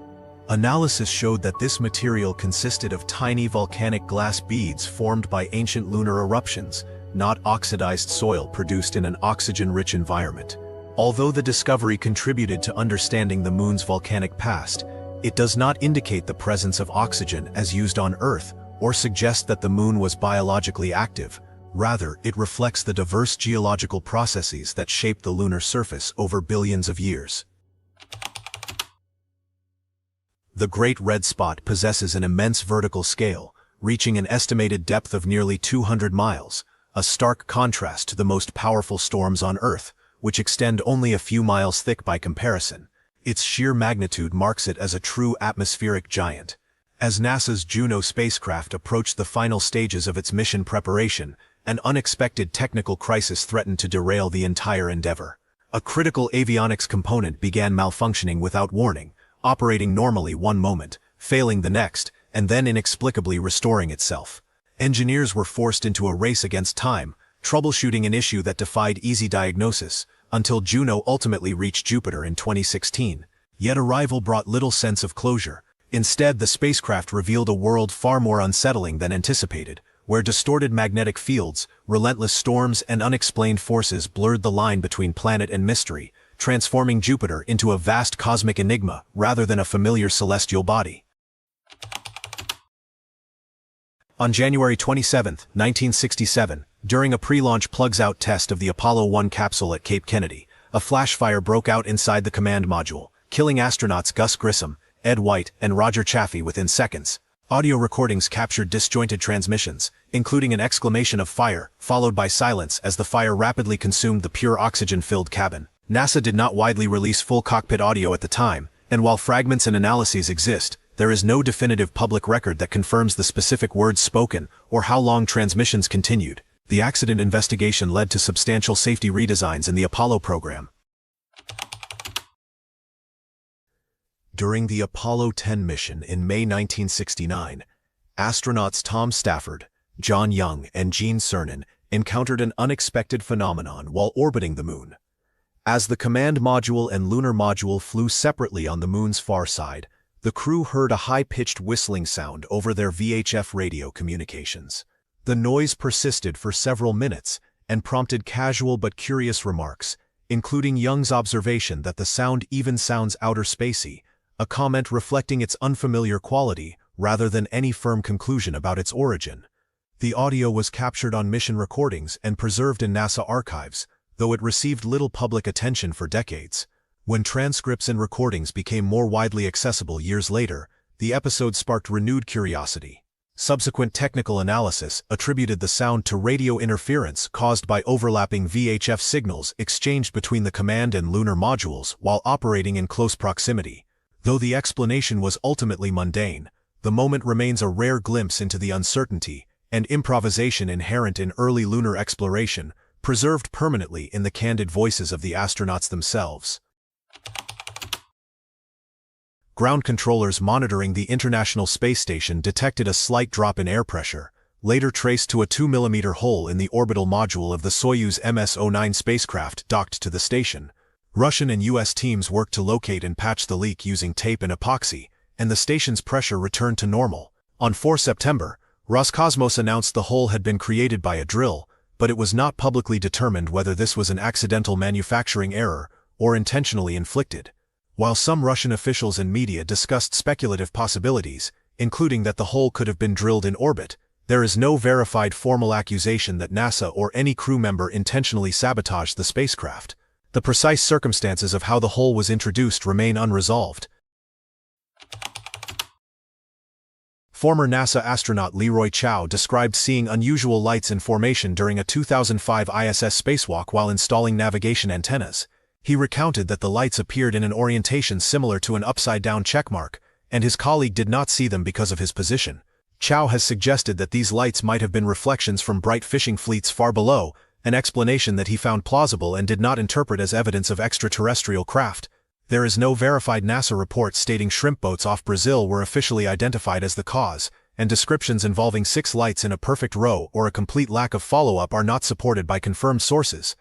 A: Analysis showed that this material consisted of tiny volcanic glass beads formed by ancient lunar eruptions, not oxidized soil produced in an oxygen-rich environment. Although the discovery contributed to understanding the moon's volcanic past, it does not indicate the presence of oxygen as used on Earth or suggest that the moon was biologically active. Rather, it reflects the diverse geological processes that shaped the lunar surface over billions of years. The Great Red Spot possesses an immense vertical scale, reaching an estimated depth of nearly 200 miles, a stark contrast to the most powerful storms on Earth, which extend only a few miles thick by comparison. Its sheer magnitude marks it as a true atmospheric giant. As NASA's Juno spacecraft approached the final stages of its mission preparation, an unexpected technical crisis threatened to derail the entire endeavor. A critical avionics component began malfunctioning without warning, operating normally one moment, failing the next, and then inexplicably restoring itself. Engineers were forced into a race against time, troubleshooting an issue that defied easy diagnosis, until Juno ultimately reached Jupiter in 2016. Yet arrival brought little sense of closure. Instead, the spacecraft revealed a world far more unsettling than anticipated, where distorted magnetic fields, relentless storms, and unexplained forces blurred the line between planet and mystery, transforming Jupiter into a vast cosmic enigma rather than a familiar celestial body. On January 27, 1967, during a pre-launch plugs-out test of the Apollo 1 capsule at Cape Kennedy, a flash fire broke out inside the command module, killing astronauts Gus Grissom, Ed White, and Roger Chaffee within seconds. Audio recordings captured disjointed transmissions, including an exclamation of fire, followed by silence as the fire rapidly consumed the pure oxygen-filled cabin. NASA did not widely release full cockpit audio at the time, and while fragments and analyses exist, there is no definitive public record that confirms the specific words spoken or how long transmissions continued. The accident investigation led to substantial safety redesigns in the Apollo program. During the Apollo 10 mission in May 1969, astronauts Tom Stafford, John Young, and Gene Cernan encountered an unexpected phenomenon while orbiting the Moon. As the command module and lunar module flew separately on the Moon's far side, the crew heard a high-pitched whistling sound over their VHF radio communications. The noise persisted for several minutes and prompted casual but curious remarks, including Young's observation that the sound even sounds outer spacey, a comment reflecting its unfamiliar quality rather than any firm conclusion about its origin. The audio was captured on mission recordings and preserved in NASA archives, though it received little public attention for decades. When transcripts and recordings became more widely accessible years later, the episode sparked renewed curiosity. Subsequent technical analysis attributed the sound to radio interference caused by overlapping VHF signals exchanged between the command and lunar modules while operating in close proximity. Though the explanation was ultimately mundane, the moment remains a rare glimpse into the uncertainty and improvisation inherent in early lunar exploration, preserved permanently in the candid voices of the astronauts themselves. Ground controllers monitoring the International Space Station detected a slight drop in air pressure, later traced to a 2 mm hole in the orbital module of the Soyuz MS-09 spacecraft docked to the station. Russian and U.S. teams worked to locate and patch the leak using tape and epoxy, and the station's pressure returned to normal. On 4 September, Roscosmos announced the hole had been created by a drill, but it was not publicly determined whether this was an accidental manufacturing error or intentionally inflicted. While some Russian officials and media discussed speculative possibilities, including that the hole could have been drilled in orbit, there is no verified formal accusation that NASA or any crew member intentionally sabotaged the spacecraft. The precise circumstances of how the hole was introduced remain unresolved. Former NASA astronaut Leroy Chiao described seeing unusual lights in formation during a 2005 ISS spacewalk while installing navigation antennas. He recounted that the lights appeared in an orientation similar to an upside-down checkmark, and his colleague did not see them because of his position. Chiao has suggested that these lights might have been reflections from bright fishing fleets far below, an explanation that he found plausible and did not interpret as evidence of extraterrestrial craft. There is no verified NASA report stating shrimp boats off Brazil were officially identified as the cause, and descriptions involving 6 lights in a perfect row or a complete lack of follow-up are not supported by confirmed sources.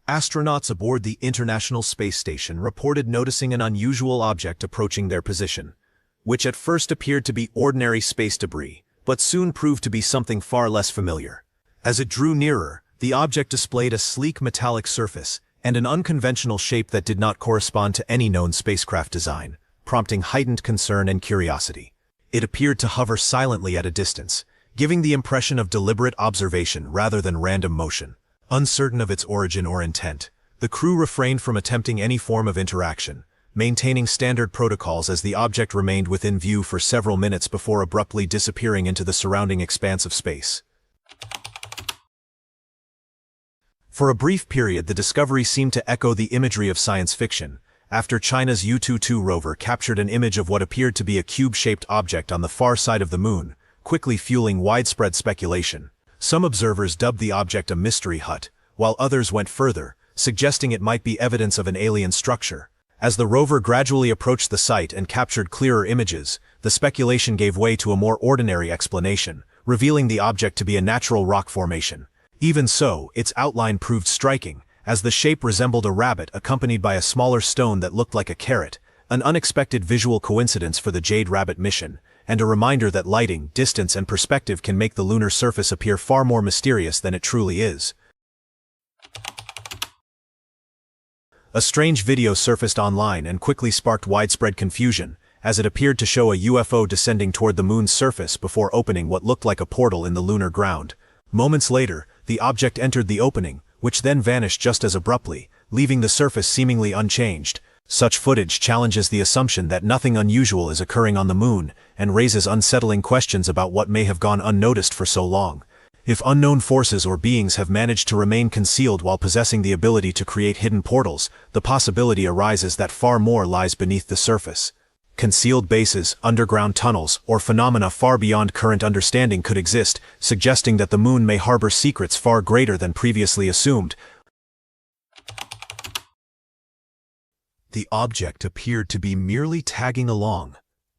A: Astronauts aboard the International Space Station reported noticing an unusual object approaching their position, which at first appeared to be ordinary space debris, but soon proved to be something far less familiar. As it drew nearer, the object displayed a sleek metallic surface and an unconventional shape that did not correspond to any known spacecraft design, prompting heightened concern and curiosity. It appeared to hover silently at a distance, giving the impression of deliberate observation rather than random motion. Uncertain of its origin or intent, the crew refrained from attempting any form of interaction, maintaining standard protocols as the object remained within view for several minutes before abruptly disappearing into the surrounding expanse of space. For a brief period, the discovery seemed to echo the imagery of science fiction, after China's Yutu-2 rover captured an image of what appeared to be a cube-shaped object on the far side of the moon, quickly fueling widespread speculation. Some observers dubbed the object a mystery hut, while others went further, suggesting it might be evidence of an alien structure. As the rover gradually approached the site and captured clearer images, the speculation gave way to a more ordinary explanation, revealing the object to be a natural rock formation. Even so, its outline proved striking, as the shape resembled a rabbit accompanied by a smaller stone that looked like a carrot, an unexpected visual coincidence for the Jade Rabbit mission, and a reminder that lighting, distance, and perspective can make the lunar surface appear far more mysterious than it truly is. A strange video surfaced online and quickly sparked widespread confusion, as it appeared to show a UFO descending toward the moon's surface before opening what looked like a portal in the lunar ground. Moments later, the object entered the opening, which then vanished just as abruptly, leaving the surface seemingly unchanged. Such footage challenges the assumption that nothing unusual is occurring on the moon, and raises unsettling questions about what may have gone unnoticed for so long. If unknown forces or beings have managed to remain concealed while possessing the ability to create hidden portals, the possibility arises that far more lies beneath the surface. Concealed bases, underground tunnels, or phenomena far beyond current understanding could exist, suggesting that the moon may harbor secrets far greater than previously assumed. The object appeared to be merely tagging along,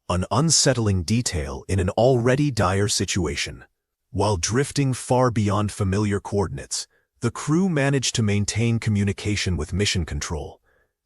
A: an unsettling detail in an already dire situation. While drifting far beyond familiar coordinates, the crew managed to maintain communication with mission control,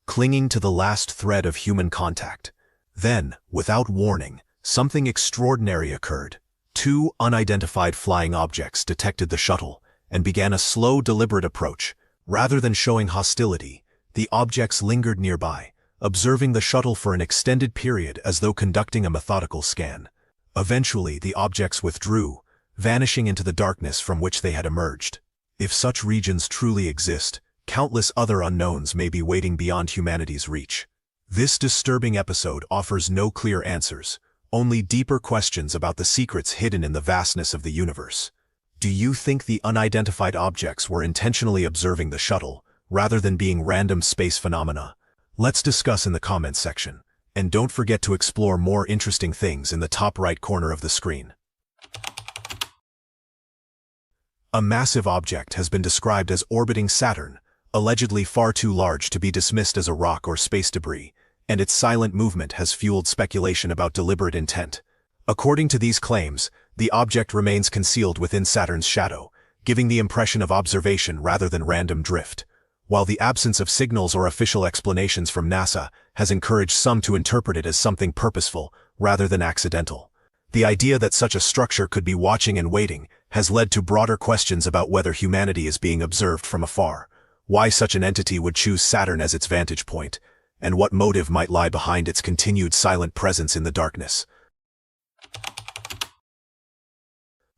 A: clinging to the last thread of human contact. Then, without warning, something extraordinary occurred. Two unidentified flying objects detected the shuttle and began a slow, deliberate approach. Rather than showing hostility, the objects lingered nearby, observing the shuttle for an extended period as though conducting a methodical scan. Eventually, the objects withdrew, vanishing into the darkness from which they had emerged. If such regions truly exist, countless other unknowns may be waiting beyond humanity's reach. This disturbing episode offers no clear answers, only deeper questions about the secrets hidden in the vastness of the universe. Do you think the unidentified objects were intentionally observing the shuttle, rather than being random space phenomena? Let's discuss in the comments section, and don't forget to explore more interesting things in the top right corner of the screen. A massive object has been described as orbiting Saturn, allegedly far too large to be dismissed as a rock or space debris, and its silent movement has fueled speculation about deliberate intent. According to these claims, the object remains concealed within Saturn's shadow, giving the impression of observation rather than random drift. While the absence of signals or official explanations from NASA has encouraged some to interpret it as something purposeful rather than accidental. The idea that such a structure could be watching and waiting has led to broader questions about whether humanity is being observed from afar, why such an entity would choose Saturn as its vantage point, and what motive might lie behind its continued silent presence in the darkness.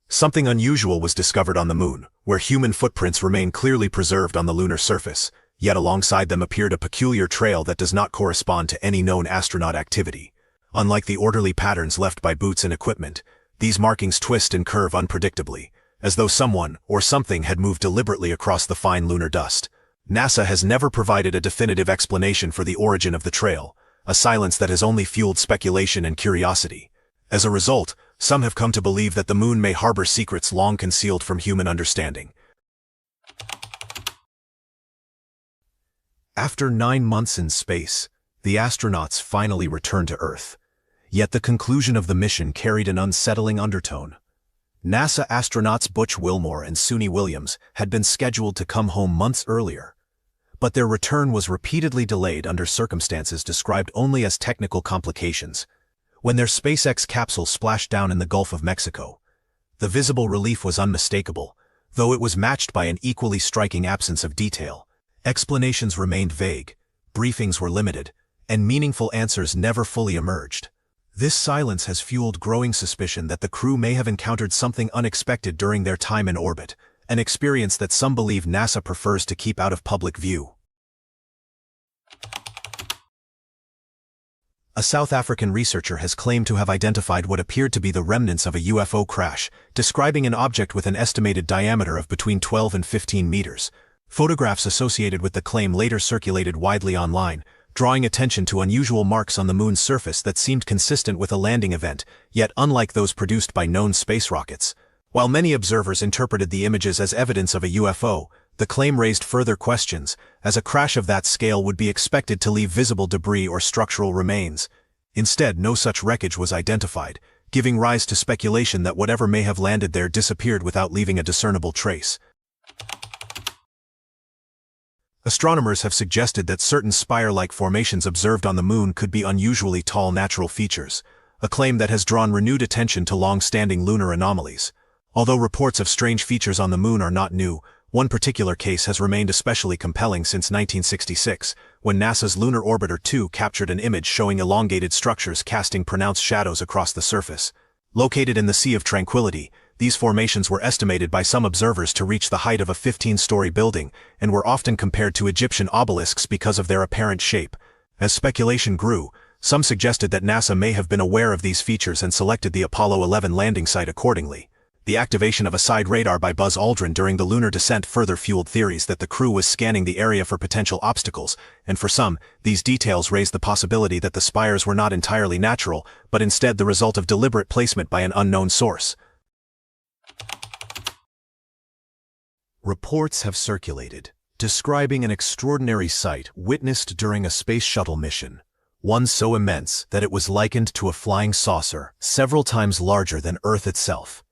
A: Something unusual was discovered on the moon, where human footprints remain clearly preserved on the lunar surface, yet alongside them appeared a peculiar trail that does not correspond to any known astronaut activity. Unlike the orderly patterns left by boots and equipment, these markings twist and curve unpredictably, as though someone or something had moved deliberately across the fine lunar dust. NASA has never provided a definitive explanation for the origin of the trail, a silence that has only fueled speculation and curiosity. As a result, some have come to believe that the moon may harbor secrets long concealed from human understanding. After 9 months in space, the astronauts finally returned to Earth. Yet the conclusion of the mission carried an unsettling undertone. NASA astronauts Butch Wilmore and Suni Williams had been scheduled to come home months earlier, but their return was repeatedly delayed under circumstances described only as technical complications. When their SpaceX capsule splashed down in the Gulf of Mexico, the visible relief was unmistakable, though it was matched by an equally striking absence of detail. Explanations remained vague, briefings were limited, and meaningful answers never fully emerged. This silence has fueled growing suspicion that the crew may have encountered something unexpected during their time in orbit, an experience that some believe NASA prefers to keep out of public view. A South African researcher has claimed to have identified what appeared to be the remnants of a UFO crash, describing an object with an estimated diameter of between 12 and 15 meters. Photographs associated with the claim later circulated widely online, drawing attention to unusual marks on the moon's surface that seemed consistent with a landing event, yet unlike those produced by known space rockets. While many observers interpreted the images as evidence of a UFO, the claim raised further questions, as a crash of that scale would be expected to leave visible debris or structural remains. Instead, no such wreckage was identified, giving rise to speculation that whatever may have landed there disappeared without leaving a discernible trace. Astronomers have suggested that certain spire-like formations observed on the moon could be unusually tall natural features, a claim that has drawn renewed attention to long-standing lunar anomalies. Although reports of strange features on the moon are not new, one particular case has remained especially compelling since 1966, when NASA's Lunar Orbiter 2 captured an image showing elongated structures casting pronounced shadows across the surface. Located in the Sea of Tranquility, these formations were estimated by some observers to reach the height of a 15-story building, and were often compared to Egyptian obelisks because of their apparent shape. As speculation grew, some suggested that NASA may have been aware of these features and selected the Apollo 11 landing site accordingly. The activation of a side radar by Buzz Aldrin during the lunar descent further fueled theories that the crew was scanning the area for potential obstacles, and for some, these details raised the possibility that the spires were not entirely natural, but instead the result of deliberate placement by an unknown source. Reports have circulated, describing an extraordinary sight witnessed during a space shuttle mission, one so immense that it was likened to a flying saucer several times larger than Earth itself.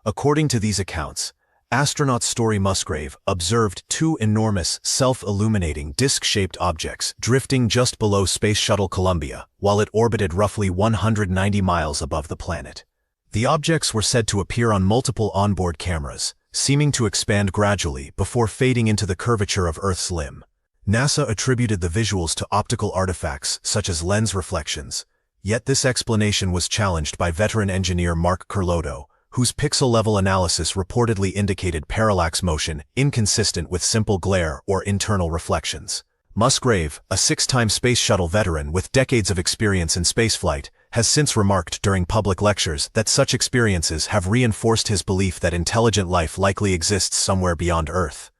A: According to these accounts, astronaut Story Musgrave observed two enormous, self-illuminating, disc-shaped objects drifting just below Space Shuttle Columbia while it orbited roughly 190 miles above the planet. The objects were said to appear on multiple onboard cameras, seeming to expand gradually before fading into the curvature of Earth's limb. NASA attributed the visuals to optical artifacts such as lens reflections, yet this explanation was challenged by veteran engineer Mark Carlotto, whose pixel-level analysis reportedly indicated parallax motion inconsistent with simple glare or internal reflections. Musgrave, a six-time space shuttle veteran with decades of experience in spaceflight, has since remarked during public lectures that such experiences have reinforced his belief that intelligent life likely exists somewhere beyond Earth.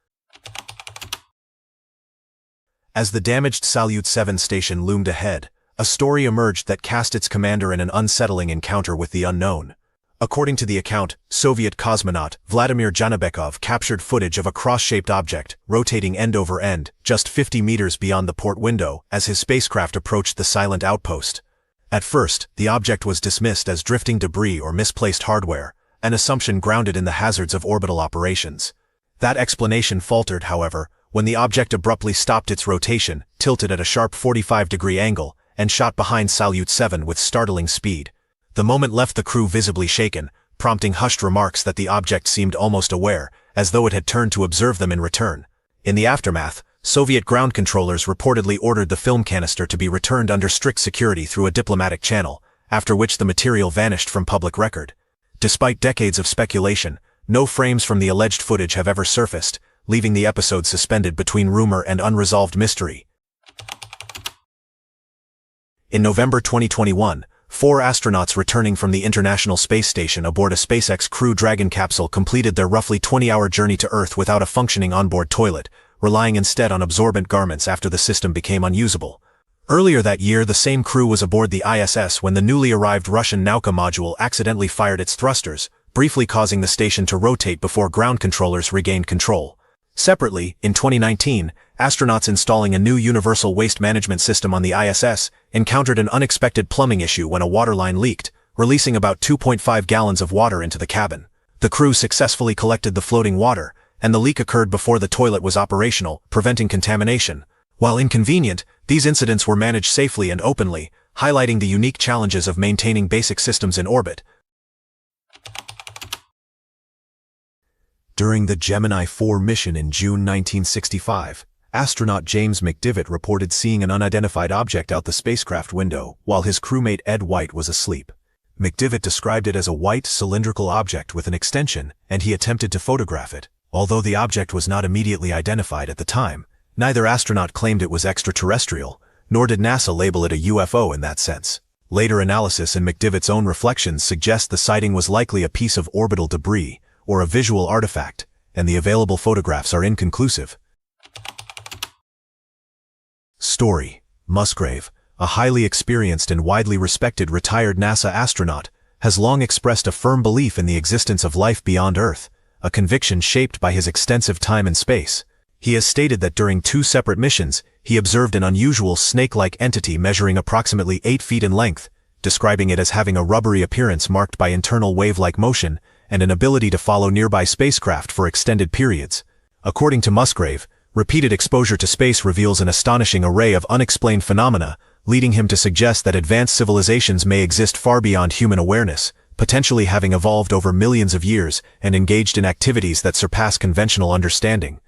A: As the damaged Salyut 7 station loomed ahead, a story emerged that cast its commander in an unsettling encounter with the unknown. According to the account, Soviet cosmonaut Vladimir Janabekov captured footage of a cross-shaped object, rotating end over end, just 50 meters beyond the port window as his spacecraft approached the silent outpost. At first, the object was dismissed as drifting debris or misplaced hardware, an assumption grounded in the hazards of orbital operations. That explanation faltered, however, when the object abruptly stopped its rotation, tilted at a sharp 45-degree angle, and shot behind Salyut 7 with startling speed. The moment left the crew visibly shaken, prompting hushed remarks that the object seemed almost aware, as though it had turned to observe them in return. In the aftermath, Soviet ground controllers reportedly ordered the film canister to be returned under strict security through a diplomatic channel, after which the material vanished from public record. Despite decades of speculation, no frames from the alleged footage have ever surfaced, leaving the episode suspended between rumor and unresolved mystery. In November 2021, 4 astronauts returning from the International Space Station aboard a SpaceX Crew Dragon capsule completed their roughly 20-hour journey to Earth without a functioning onboard toilet, relying instead on absorbent garments after the system became unusable. Earlier that year, the same crew was aboard the ISS when the newly arrived Russian Nauka module accidentally fired its thrusters, briefly causing the station to rotate before ground controllers regained control. Separately, in 2019, astronauts installing a new universal waste management system on the ISS encountered an unexpected plumbing issue when a water line leaked, releasing about 2.5 gallons of water into the cabin. The crew successfully collected the floating water, and the leak occurred before the toilet was operational, preventing contamination. While inconvenient, these incidents were managed safely and openly, highlighting the unique challenges of maintaining basic systems in orbit. During the Gemini 4 mission in June 1965, astronaut James McDivitt reported seeing an unidentified object out the spacecraft window while his crewmate Ed White was asleep. McDivitt described it as a white, cylindrical object with an extension, and he attempted to photograph it. Although the object was not immediately identified at the time, neither astronaut claimed it was extraterrestrial, nor did NASA label it a UFO in that sense. Later analysis and McDivot's own reflections suggest the sighting was likely a piece of orbital debris or a visual artifact, and the available photographs are inconclusive. Story: Musgrave, a highly experienced and widely respected retired NASA astronaut, has long expressed a firm belief in the existence of life beyond Earth, a conviction shaped by his extensive time in space. He has stated that during 2 separate missions, he observed an unusual snake-like entity measuring approximately 8 feet in length, describing it as having a rubbery appearance marked by internal wave-like motion and an ability to follow nearby spacecraft for extended periods. According to Musgrave, repeated exposure to space reveals an astonishing array of unexplained phenomena, leading him to suggest that advanced civilizations may exist far beyond human awareness, potentially having evolved over millions of years and engaged in activities that surpass conventional understanding.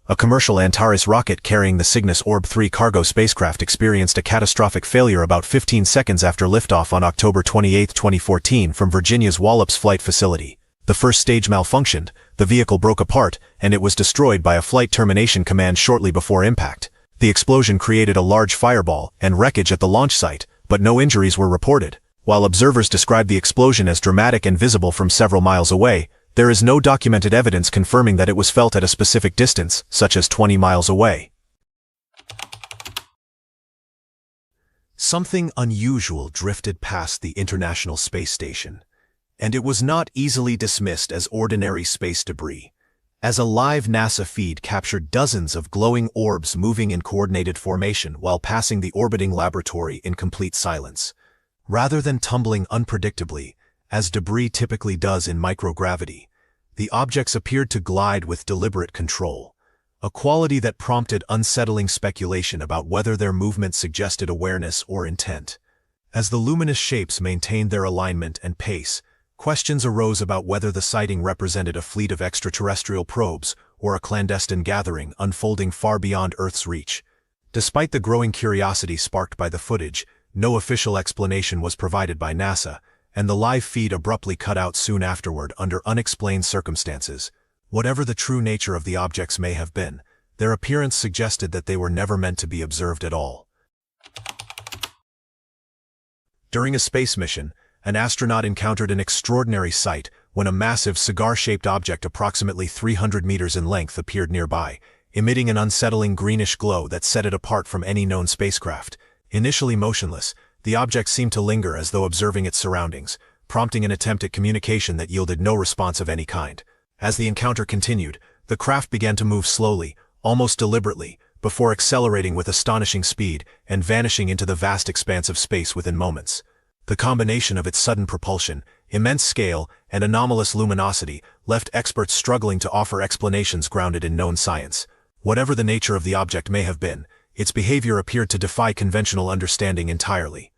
A: A commercial Antares rocket carrying the Cygnus Orb-3 cargo spacecraft experienced a catastrophic failure about 15 seconds after liftoff on October 28, 2014 from Virginia's Wallops Flight Facility. The first stage malfunctioned, the vehicle broke apart, and it was destroyed by a flight termination command shortly before impact. The explosion created a large fireball and wreckage at the launch site, but no injuries were reported. While observers described the explosion as dramatic and visible from several miles away, there is no documented evidence confirming that it was felt at a specific distance, such as 20 miles away. Something unusual drifted past the International Space Station, and it was not easily dismissed as ordinary space debris, as a live NASA feed captured dozens of glowing orbs moving in coordinated formation while passing the orbiting laboratory in complete silence. Rather than tumbling unpredictably, as debris typically does in microgravity, the objects appeared to glide with deliberate control, a quality that prompted unsettling speculation about whether their movement suggested awareness or intent. As the luminous shapes maintained their alignment and pace, questions arose about whether the sighting represented a fleet of extraterrestrial probes or a clandestine gathering unfolding far beyond Earth's reach. Despite the growing curiosity sparked by the footage, no official explanation was provided by NASA, and the live feed abruptly cut out soon afterward under unexplained circumstances. Whatever the true nature of the objects may have been, their appearance suggested that they were never meant to be observed at all. During a space mission, an astronaut encountered an extraordinary sight when a massive cigar-shaped object approximately 300 meters in length appeared nearby, emitting an unsettling greenish glow that set it apart from any known spacecraft. Initially motionless, the object seemed to linger as though observing its surroundings, prompting an attempt at communication that yielded no response of any kind. As the encounter continued, the craft began to move slowly, almost deliberately, before accelerating with astonishing speed and vanishing into the vast expanse of space within moments. The combination of its sudden propulsion, immense scale, and anomalous luminosity left experts struggling to offer explanations grounded in known science. Whatever the nature of the object may have been, its behavior appeared to defy conventional understanding entirely.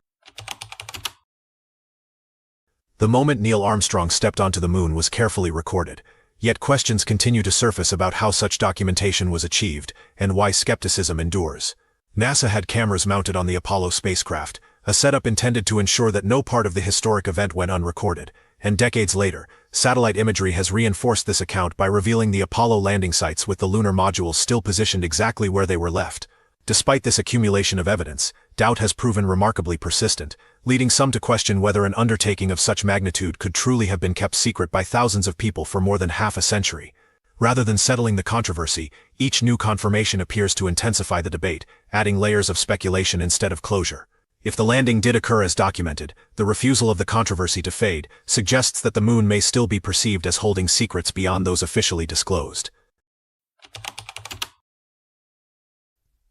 A: The moment Neil Armstrong stepped onto the moon was carefully recorded, yet questions continue to surface about how such documentation was achieved and why skepticism endures. NASA had cameras mounted on the Apollo spacecraft, a setup intended to ensure that no part of the historic event went unrecorded, and decades later, satellite imagery has reinforced this account by revealing the Apollo landing sites with the lunar modules still positioned exactly where they were left. Despite this accumulation of evidence, doubt has proven remarkably persistent, leading some to question whether an undertaking of such magnitude could truly have been kept secret by thousands of people for more than half a century. Rather than settling the controversy, each new confirmation appears to intensify the debate, adding layers of speculation instead of closure. If the landing did occur as documented, the refusal of the controversy to fade suggests that the moon may still be perceived as holding secrets beyond those officially disclosed.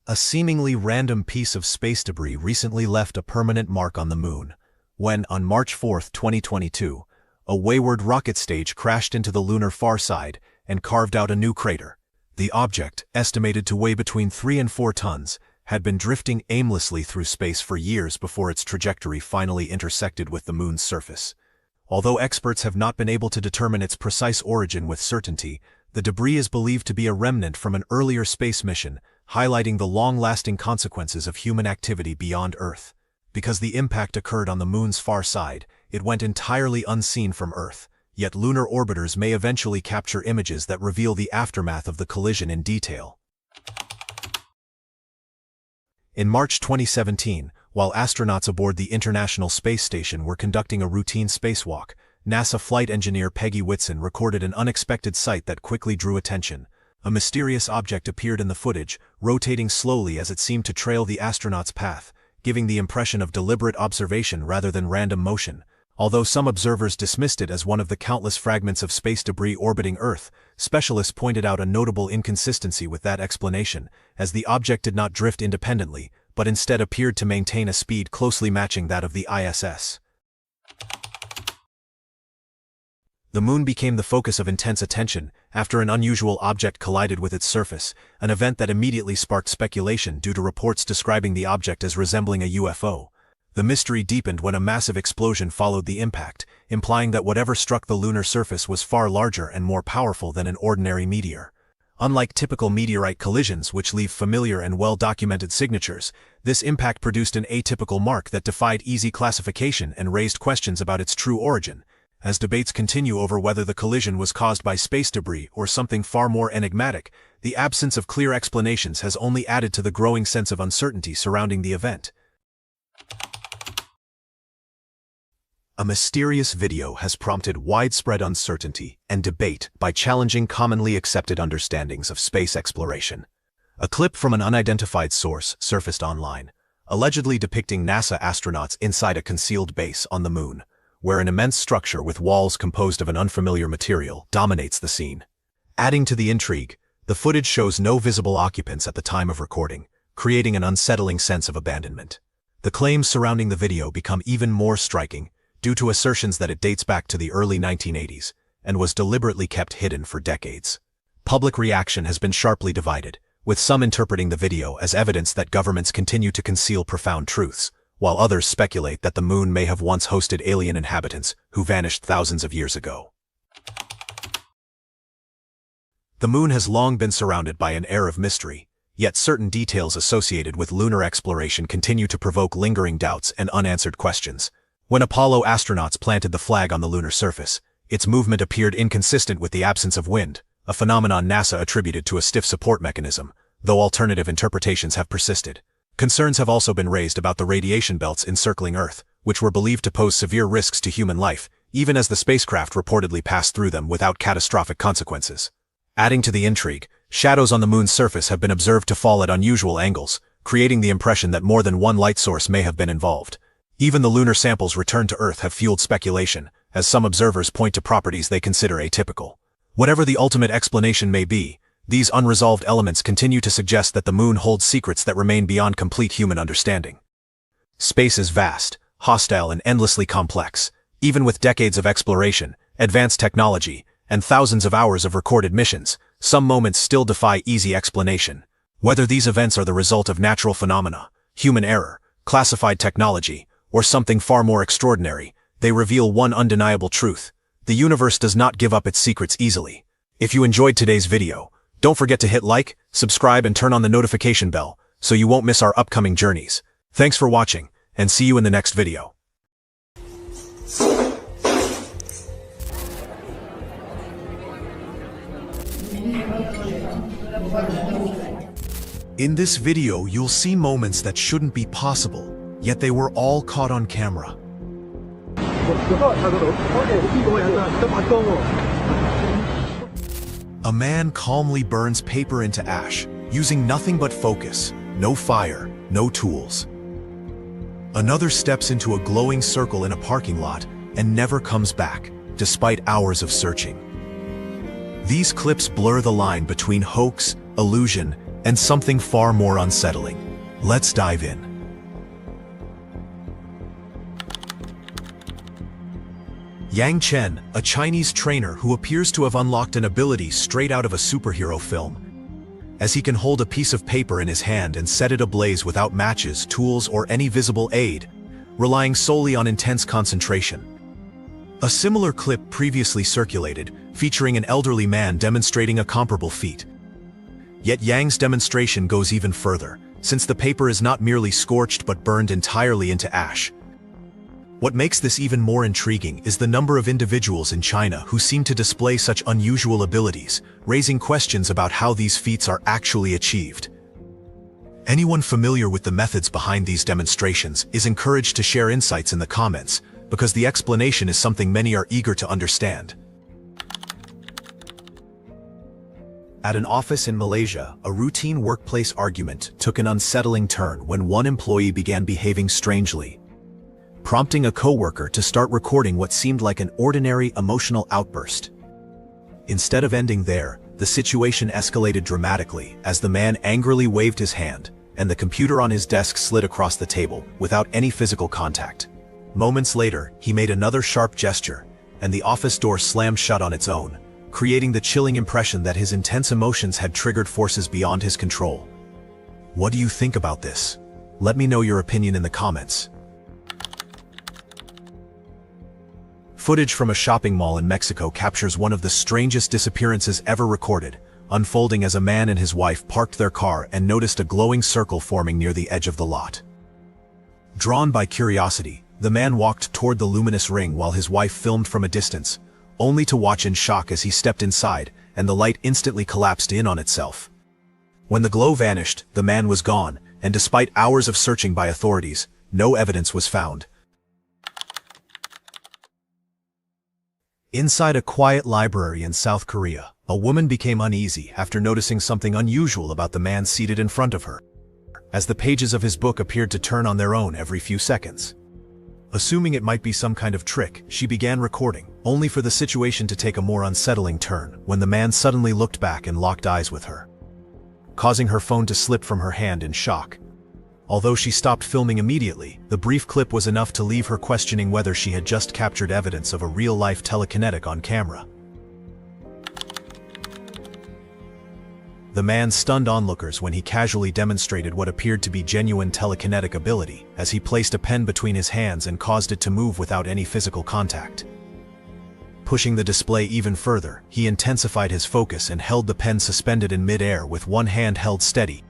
A: A seemingly random piece of space debris recently left a permanent mark on the moon, when, on March 4, 2022, a wayward rocket stage crashed into the lunar far side and carved out a new crater. The object, estimated to weigh between 3 and 4 tons, had been drifting aimlessly through space for years before its trajectory finally intersected with the moon's surface. Although experts have not been able to determine its precise origin with certainty, the debris is believed to be a remnant from an earlier space mission, highlighting the long-lasting consequences of human activity beyond Earth. Because the impact occurred on the moon's far side, it went entirely unseen from Earth, yet lunar orbiters may eventually capture images that reveal the aftermath of the collision in detail. In March 2017, while astronauts aboard the International Space Station were conducting a routine spacewalk, NASA flight engineer Peggy Whitson recorded an unexpected sight that quickly drew attention. A mysterious object appeared in the footage, rotating slowly as it seemed to trail the astronauts' path, giving the impression of deliberate observation rather than random motion. Although some observers dismissed it as one of the countless fragments of space debris orbiting Earth, specialists pointed out a notable inconsistency with that explanation, as the object did not drift independently, but instead appeared to maintain a speed closely matching that of the ISS. The Moon became the focus of intense attention after an unusual object collided with its surface, an event that immediately sparked speculation due to reports describing the object as resembling a UFO. The mystery deepened when a massive explosion followed the impact, implying that whatever struck the lunar surface was far larger and more powerful than an ordinary meteor. Unlike typical meteorite collisions which leave familiar and well-documented signatures, this impact produced an atypical mark that defied easy classification and raised questions about its true origin. As debates continue over whether the collision was caused by space debris or something far more enigmatic, the absence of clear explanations has only added to the growing sense of uncertainty surrounding the event. A mysterious video has prompted widespread uncertainty and debate by challenging commonly accepted understandings of space exploration. A clip from an unidentified source surfaced online, allegedly depicting NASA astronauts inside a concealed base on the Moon, where an immense structure with walls composed of an unfamiliar material dominates the scene. Adding to the intrigue, the footage shows no visible occupants at the time of recording, creating an unsettling sense of abandonment. The claims surrounding the video become even more striking, due to assertions that it dates back to the early 1980s and was deliberately kept hidden for decades. Public reaction has been sharply divided, with some interpreting the video as evidence that governments continue to conceal profound truths, while others speculate that the Moon may have once hosted alien inhabitants who vanished thousands of years ago. The Moon has long been surrounded by an air of mystery, yet certain details associated with lunar exploration continue to provoke lingering doubts and unanswered questions. When Apollo astronauts planted the flag on the lunar surface, its movement appeared inconsistent with the absence of wind, a phenomenon NASA attributed to a stiff support mechanism, though alternative interpretations have persisted. Concerns have also been raised about the radiation belts encircling Earth, which were believed to pose severe risks to human life, even as the spacecraft reportedly passed through them without catastrophic consequences. Adding to the intrigue, shadows on the Moon's surface have been observed to fall at unusual angles, creating the impression that more than one light source may have been involved. Even the lunar samples returned to Earth have fueled speculation, as some observers point to properties they consider atypical. Whatever the ultimate explanation may be, these unresolved elements continue to suggest that the Moon holds secrets that remain beyond complete human understanding. Space is vast, hostile, and endlessly complex. Even with decades of exploration, advanced technology, and thousands of hours of recorded missions, some moments still defy easy explanation. Whether these events are the result of natural phenomena, human error, classified technology, or something far more extraordinary, they reveal one undeniable truth: the universe does not give up its secrets easily. If you enjoyed today's video, don't forget to hit like, subscribe, and turn on the notification bell so you won't miss our upcoming journeys. Thanks for watching, and see you in the next video. In this video, you'll see moments that shouldn't be possible, yet they were all caught on camera. A man calmly burns paper into ash, using nothing but focus, no fire, no tools. Another steps into a glowing circle in a parking lot and never comes back, despite hours of searching. These clips blur the line between hoax, illusion, and something far more unsettling. Let's dive in. Yang Chen, a Chinese trainer who appears to have unlocked an ability straight out of a superhero film, as he can hold a piece of paper in his hand and set it ablaze without matches, tools, or any visible aid, relying solely on intense concentration. A similar clip previously circulated, featuring an elderly man demonstrating a comparable feat. Yet Yang's demonstration goes even further, since the paper is not merely scorched but burned entirely into ash. What makes this even more intriguing is the number of individuals in China who seem to display such unusual abilities, raising questions about how these feats are actually achieved. Anyone familiar with the methods behind these demonstrations is encouraged to share insights in the comments, because the explanation is something many are eager to understand. At an office in Malaysia, a routine workplace argument took an unsettling turn when one employee began behaving strangely, prompting a coworker to start recording what seemed like an ordinary emotional outburst. Instead of ending there, the situation escalated dramatically as the man angrily waved his hand, and the computer on his desk slid across the table without any physical contact. Moments later, he made another sharp gesture, and the office door slammed shut on its own, creating the chilling impression that his intense emotions had triggered forces beyond his control. What do you think about this? Let me know your opinion in the comments. Footage from a shopping mall in Mexico captures one of the strangest disappearances ever recorded, unfolding as a man and his wife parked their car and noticed a glowing circle forming near the edge of the lot. Drawn by curiosity, the man walked toward the luminous ring while his wife filmed from a distance, only to watch in shock as he stepped inside and the light instantly collapsed in on itself. When the glow vanished, the man was gone, and despite hours of searching by authorities, no evidence was found. Inside a quiet library in South Korea, a woman became uneasy after noticing something unusual about the man seated in front of her, as the pages of his book appeared to turn on their own every few seconds. Assuming it might be some kind of trick, she began recording, only for the situation to take a more unsettling turn when the man suddenly looked back and locked eyes with her, causing her phone to slip from her hand in shock. Although she stopped filming immediately, the brief clip was enough to leave her questioning whether she had just captured evidence of a real-life telekinetic on camera. The man stunned onlookers when he casually demonstrated what appeared to be genuine telekinetic ability, as he placed a pen between his hands and caused it to move without any physical contact. Pushing the display even further, he intensified his focus and held the pen suspended in mid-air with one hand held steady,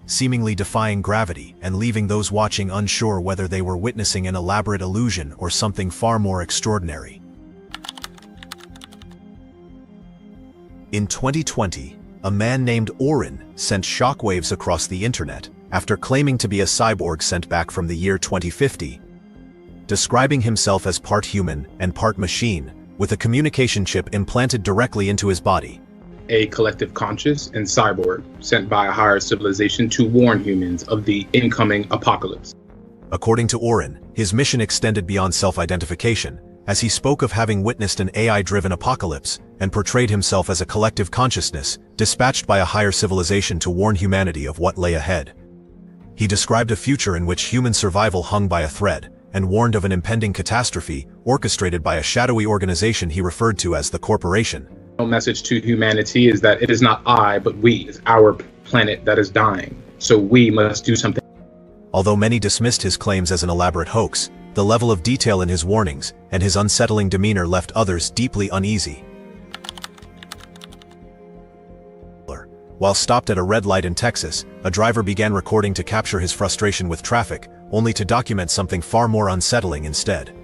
A: seemingly defying gravity and leaving those watching unsure whether they were witnessing an elaborate illusion or something far more extraordinary. In 2020, a man named Orin sent shockwaves across the internet after claiming to be a cyborg sent back from the year 2050, describing himself as part human and part machine, with a communication chip implanted directly into his body.
B: A collective conscious and cyborg sent by a higher civilization to warn humans of the incoming apocalypse.
A: According to Orin, his mission extended beyond self-identification, as he spoke of having witnessed an AI-driven apocalypse and portrayed himself as a collective consciousness dispatched by a higher civilization to warn humanity of what lay ahead. He described a future in which human survival hung by a thread and warned of an impending catastrophe orchestrated by a shadowy organization he referred to as the Corporation.
B: The message to humanity is that it is not I, but we. It's our planet that is dying, so we must do something.
A: Although many dismissed his claims as an elaborate hoax, the level of detail in his warnings and his unsettling demeanor left others deeply uneasy. While stopped at a red light in Texas, a driver began recording to capture his frustration with traffic, only to document something far more unsettling instead.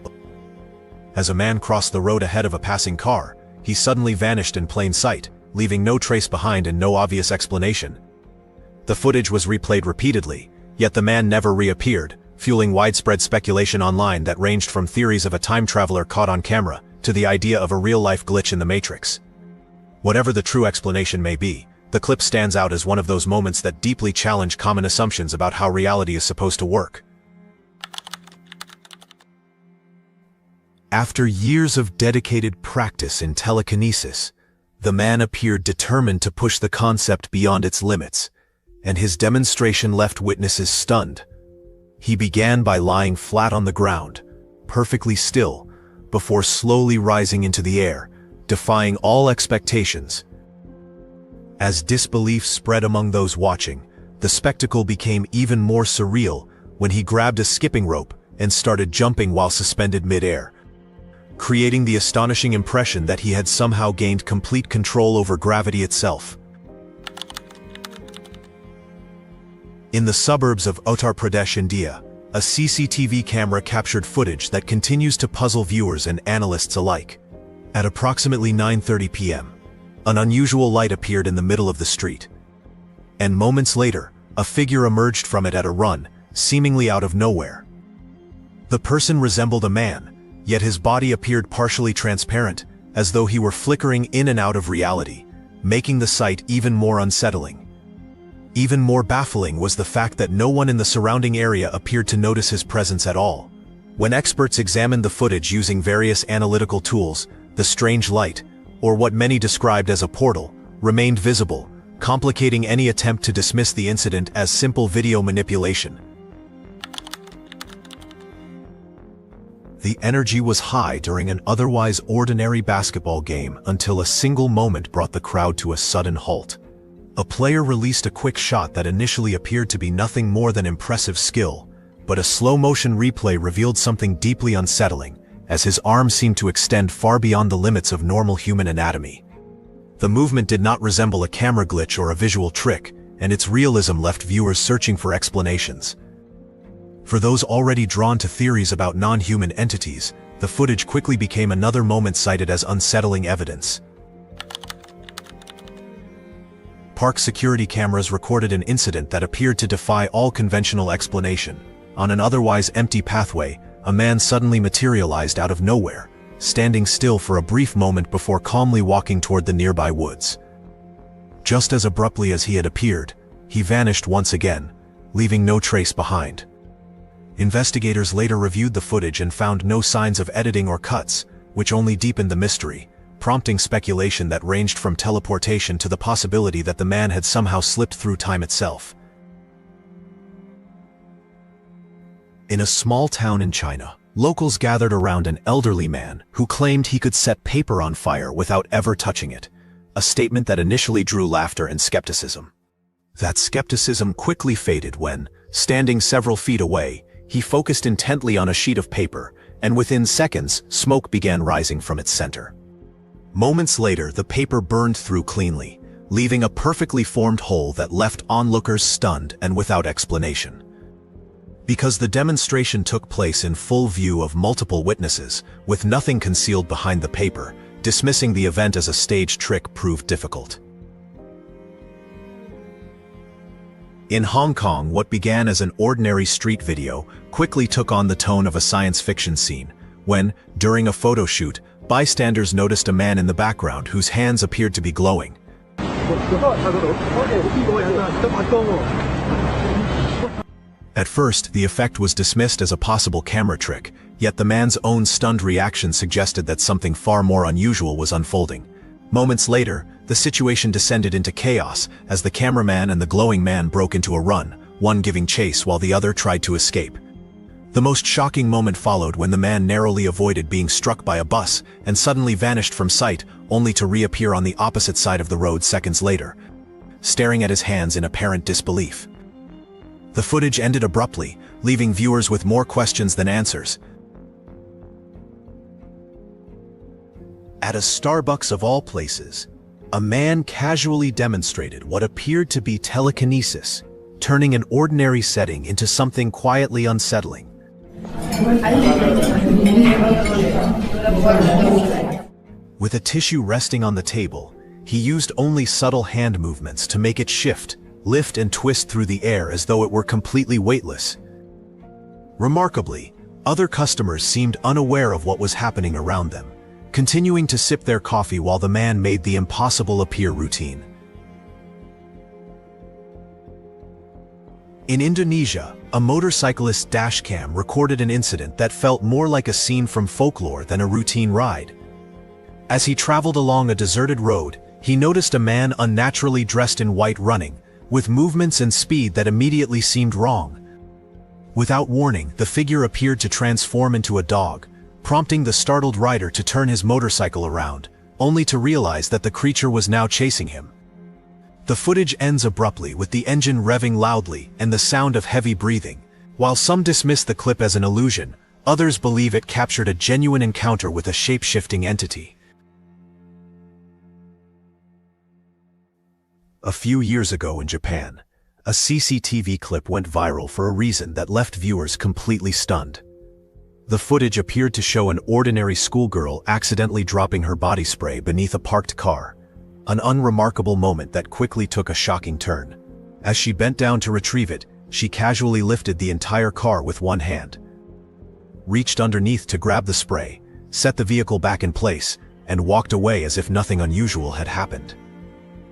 A: As a man crossed the road ahead of a passing car, he suddenly vanished in plain sight, leaving no trace behind and no obvious explanation. The footage was replayed repeatedly, yet the man never reappeared, fueling widespread speculation online that ranged from theories of a time traveler caught on camera to the idea of a real-life glitch in the Matrix. Whatever the true explanation may be, the clip stands out as one of those moments that deeply challenge common assumptions about how reality is supposed to work. After years of dedicated practice in telekinesis, the man appeared determined to push the concept beyond its limits, and his demonstration left witnesses stunned. He began by lying flat on the ground, perfectly still, before slowly rising into the air, defying all expectations. As disbelief spread among those watching, the spectacle became even more surreal when he grabbed a skipping rope and started jumping while suspended mid-air, creating the astonishing impression that he had somehow gained complete control over gravity itself. In the suburbs of Uttar Pradesh, India, a CCTV camera captured footage that continues to puzzle viewers and analysts alike. At approximately 9:30 p.m., an unusual light appeared in the middle of the street. And moments later, A figure emerged from it at a run, seemingly out of nowhere. The person resembled a man, yet his body appeared partially transparent, as though he were flickering in and out of reality, making the sight even more unsettling. Even more baffling was the fact that no one in the surrounding area appeared to notice his presence at all. When experts examined the footage using various analytical tools, the strange light, or what many described as a portal, remained visible, complicating any attempt to dismiss the incident as simple video manipulation. The energy was high during an otherwise ordinary basketball game until a single moment brought the crowd to a sudden halt. A player released a quick shot that initially appeared to be nothing more than impressive skill, but a slow-motion replay revealed something deeply unsettling, as his arm seemed to extend far beyond the limits of normal human anatomy. The movement did not resemble a camera glitch or a visual trick, and its realism left viewers searching for explanations. For those already drawn to theories about non-human entities, the footage quickly became another moment cited as unsettling evidence. Park security cameras recorded an incident that appeared to defy all conventional explanation. On an otherwise empty pathway, a man suddenly materialized out of nowhere, standing still for a brief moment before calmly walking toward the nearby woods. Just as abruptly as he had appeared, he vanished once again, leaving no trace behind. Investigators later reviewed the footage and found no signs of editing or cuts, which only deepened the mystery, prompting speculation that ranged from teleportation to the possibility that the man had somehow slipped through time itself. In a small town in China, locals gathered around an elderly man who claimed he could set paper on fire without ever touching it, a statement that initially drew laughter and skepticism. That skepticism quickly faded when, standing several feet away, he focused intently on a sheet of paper, and within seconds, smoke began rising from its center. Moments later, the paper burned through cleanly, leaving a perfectly formed hole that left onlookers stunned and without explanation. Because the demonstration took place in full view of multiple witnesses, with nothing concealed behind the paper, dismissing the event as a staged trick proved difficult. In Hong Kong, what began as an ordinary street video quickly took on the tone of a science fiction scene, when, during a photo shoot, bystanders noticed a man in the background whose hands appeared to be glowing. At first, the effect was dismissed as a possible camera trick, yet the man's own stunned reaction suggested that something far more unusual was unfolding. Moments later, the situation descended into chaos as the cameraman and the glowing man broke into a run, one giving chase while the other tried to escape. The most shocking moment followed when the man narrowly avoided being struck by a bus and suddenly vanished from sight, only to reappear on the opposite side of the road seconds later, staring at his hands in apparent disbelief. The footage ended abruptly, leaving viewers with more questions than answers. At a Starbucks of all places, a man casually demonstrated what appeared to be telekinesis, turning an ordinary setting into something quietly unsettling. With a tissue resting on the table, he used only subtle hand movements to make it shift, lift and twist through the air as though it were completely weightless. Remarkably, other customers seemed unaware of what was happening around them, continuing to sip their coffee while the man made the impossible appear routine. In Indonesia, a motorcyclist's dashcam recorded an incident that felt more like a scene from folklore than a routine ride. As he traveled along a deserted road, he noticed a man unnaturally dressed in white running, with movements and speed that immediately seemed wrong. Without warning, the figure appeared to transform into a dog, prompting the startled rider to turn his motorcycle around, only to realize that the creature was now chasing him. The footage ends abruptly with the engine revving loudly and the sound of heavy breathing. While some dismiss the clip as an illusion, others believe it captured a genuine encounter with a shape-shifting entity. A few years ago in Japan, a CCTV clip went viral for a reason that left viewers completely stunned. The footage appeared to show an ordinary schoolgirl accidentally dropping her body spray beneath a parked car, an unremarkable moment that quickly took a shocking turn. As she bent down to retrieve it, she casually lifted the entire car with one hand, reached underneath to grab the spray, set the vehicle back in place, and walked away as if nothing unusual had happened.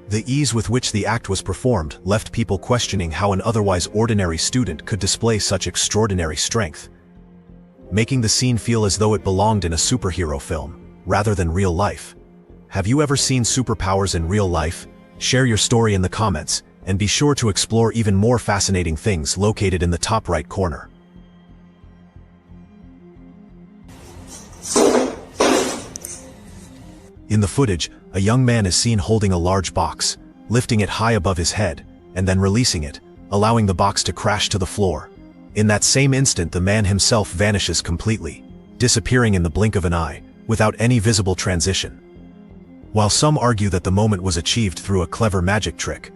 A: The ease with which the act was performed left people questioning how an otherwise ordinary student could display such extraordinary strength, making the scene feel as though it belonged in a superhero film, rather than real life. Have you ever seen superpowers in real life? Share your story in the comments, and be sure to explore even more fascinating things located in the top right corner. In the footage, a young man is seen holding a large box, lifting it high above his head, and then releasing it, allowing the box to crash to the floor. In that same instant, the man himself vanishes completely, disappearing in the blink of an eye, without any visible transition. While some argue that the moment was achieved through a clever magic trick,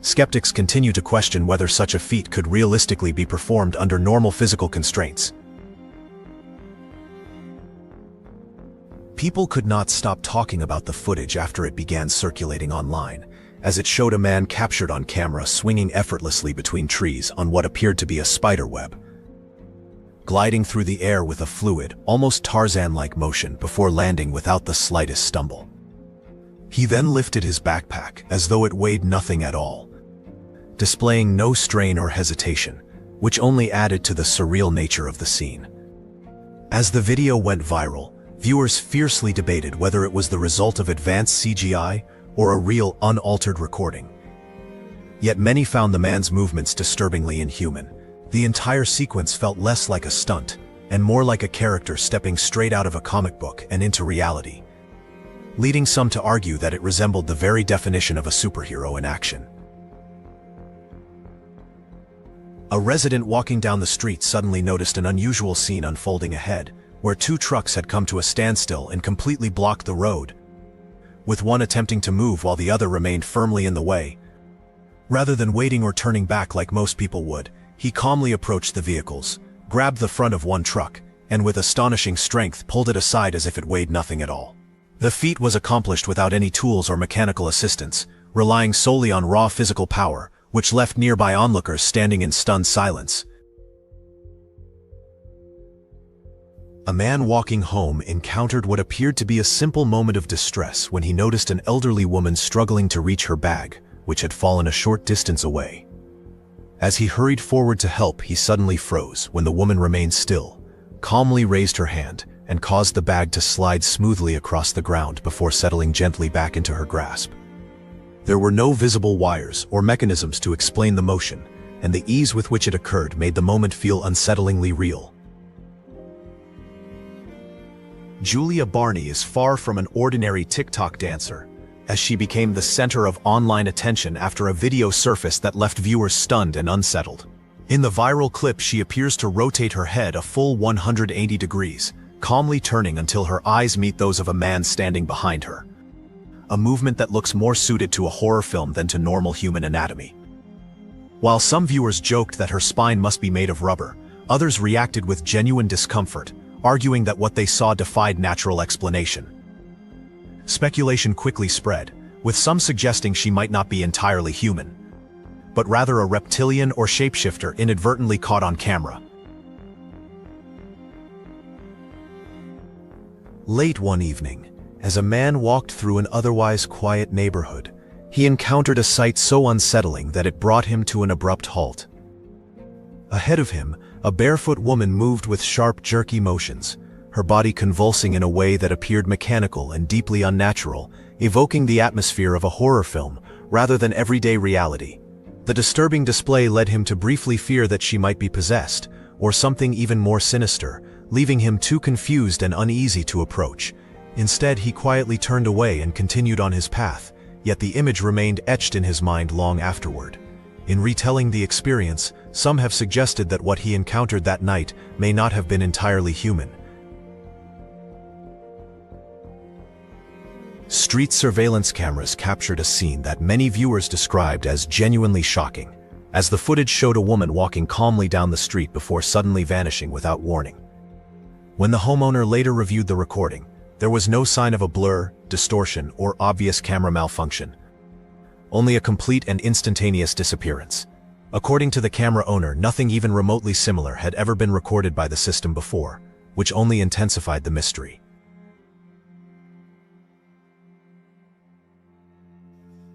A: skeptics continue to question whether such a feat could realistically be performed under normal physical constraints. People could not stop talking about the footage after it began circulating online, as it showed a man captured on camera swinging effortlessly between trees on what appeared to be a spider web, gliding through the air with a fluid, almost Tarzan-like motion before landing without the slightest stumble. He then lifted his backpack as though it weighed nothing at all, displaying no strain or hesitation, which only added to the surreal nature of the scene. As the video went viral, viewers fiercely debated whether it was the result of advanced CGI or a real, unaltered recording. Yet many found the man's movements disturbingly inhuman. The entire sequence felt less like a stunt, and more like a character stepping straight out of a comic book and into reality, leading some to argue that it resembled the very definition of a superhero in action. A resident walking down the street suddenly noticed an unusual scene unfolding ahead, where two trucks had come to a standstill and completely blocked the road, with one attempting to move while the other remained firmly in the way. Rather than waiting or turning back like most people would, he calmly approached the vehicles, grabbed the front of one truck, and with astonishing strength pulled it aside as if it weighed nothing at all. The feat was accomplished without any tools or mechanical assistance, relying solely on raw physical power, which left nearby onlookers standing in stunned silence. A man walking home encountered what appeared to be a simple moment of distress when he noticed an elderly woman struggling to reach her bag, which had fallen a short distance away. As he hurried forward to help, he suddenly froze when the woman remained still, calmly raised her hand, and caused the bag to slide smoothly across the ground before settling gently back into her grasp. There were no visible wires or mechanisms to explain the motion, and the ease with which it occurred made the moment feel unsettlingly real. Julia Barney is far from an ordinary TikTok dancer, as she became the center of online attention after a video surfaced that left viewers stunned and unsettled. In the viral clip, she appears to rotate her head a full 180 degrees, calmly turning until her eyes meet those of a man standing behind her, a movement that looks more suited to a horror film than to normal human anatomy. While some viewers joked that her spine must be made of rubber, others reacted with genuine discomfort, arguing that what they saw defied natural explanation. Speculation quickly spread, with some suggesting she might not be entirely human, but rather a reptilian or shapeshifter inadvertently caught on camera. Late one evening, as a man walked through an otherwise quiet neighborhood, he encountered a sight so unsettling that it brought him to an abrupt halt. Ahead of him, a barefoot woman moved with sharp, jerky motions, her body convulsing in a way that appeared mechanical and deeply unnatural, evoking the atmosphere of a horror film rather than everyday reality. The disturbing display led him to briefly fear that she might be possessed, or something even more sinister, leaving him too confused and uneasy to approach. Instead, he quietly turned away and continued on his path, yet the image remained etched in his mind long afterward. In retelling the experience, some have suggested that what he encountered that night may not have been entirely human. Street surveillance cameras captured a scene that many viewers described as genuinely shocking, as the footage showed a woman walking calmly down the street before suddenly vanishing without warning. When the homeowner later reviewed the recording, there was no sign of a blur, distortion, or obvious camera malfunction. only a complete and instantaneous disappearance. According to the camera owner, nothing even remotely similar had ever been recorded by the system before, which only intensified the mystery.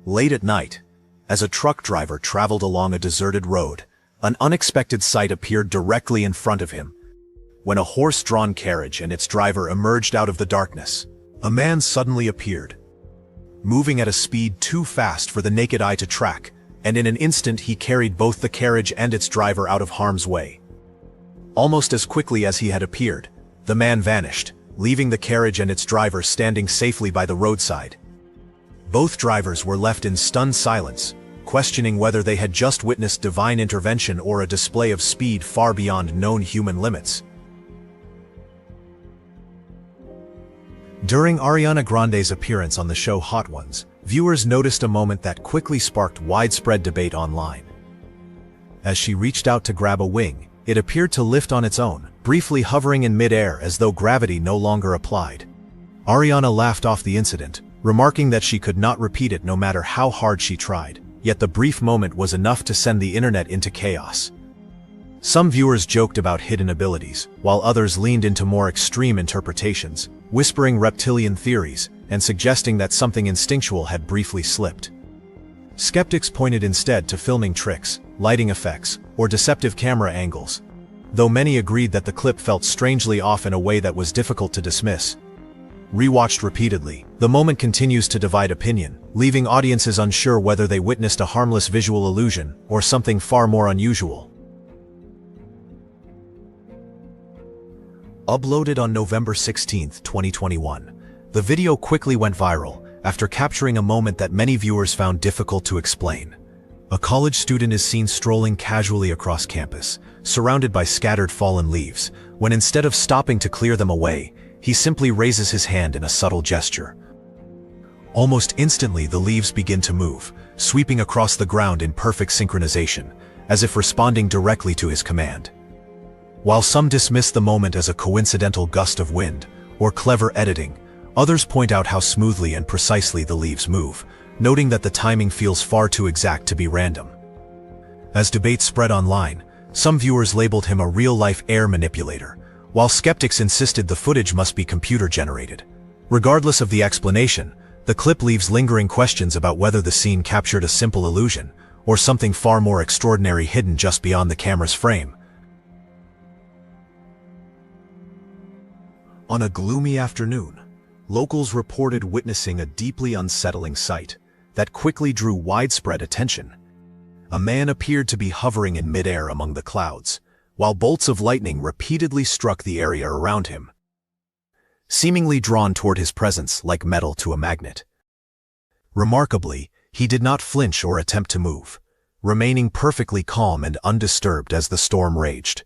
A: Late at night, as a truck driver traveled along a deserted road, an unexpected sight appeared directly in front of him. When a horse-drawn carriage and its driver emerged out of the darkness, a man suddenly appeared, moving at a speed too fast for the naked eye to track, and in an instant he carried both the carriage and its driver out of harm's way. Almost as quickly as he had appeared, the man vanished, leaving the carriage and its driver standing safely by the roadside. Both drivers were left in stunned silence, questioning whether they had just witnessed divine intervention or a display of speed far beyond known human limits. During Ariana Grande's appearance on the show Hot Ones, viewers noticed a moment that quickly sparked widespread debate online. As she reached out to grab a wing, it appeared to lift on its own, briefly hovering in mid-air as though gravity no longer applied. Ariana laughed off the incident, remarking that she could not repeat it no matter how hard she tried, yet the brief moment was enough to send the internet into chaos. Some viewers joked about hidden abilities, while others leaned into more extreme interpretations, whispering reptilian theories and suggesting that something instinctual had briefly slipped. Skeptics pointed instead to filming tricks, lighting effects, or deceptive camera angles, though many agreed that the clip felt strangely off in a way that was difficult to dismiss. Rewatched repeatedly, the moment continues to divide opinion, leaving audiences unsure whether they witnessed a harmless visual illusion or something far more unusual. Uploaded on November 16, 2021, the video quickly went viral after capturing a moment that many viewers found difficult to explain. A college student is seen strolling casually across campus, surrounded by scattered fallen leaves, when instead of stopping to clear them away, he simply raises his hand in a subtle gesture. Almost instantly, the leaves begin to move, sweeping across the ground in perfect synchronization, as if responding directly to his command. While some dismiss the moment as a coincidental gust of wind or clever editing, others point out how smoothly and precisely the leaves move, noting that the timing feels far too exact to be random. As debate spread online, some viewers labeled him a real-life air manipulator, while skeptics insisted the footage must be computer-generated. Regardless of the explanation, the clip leaves lingering questions about whether the scene captured a simple illusion or something far more extraordinary hidden just beyond the camera's frame. On a gloomy afternoon, locals reported witnessing a deeply unsettling sight that quickly drew widespread attention. A man appeared to be hovering in midair among the clouds, while bolts of lightning repeatedly struck the area around him, seemingly drawn toward his presence like metal to a magnet. Remarkably, he did not flinch or attempt to move, remaining perfectly calm and undisturbed as the storm raged.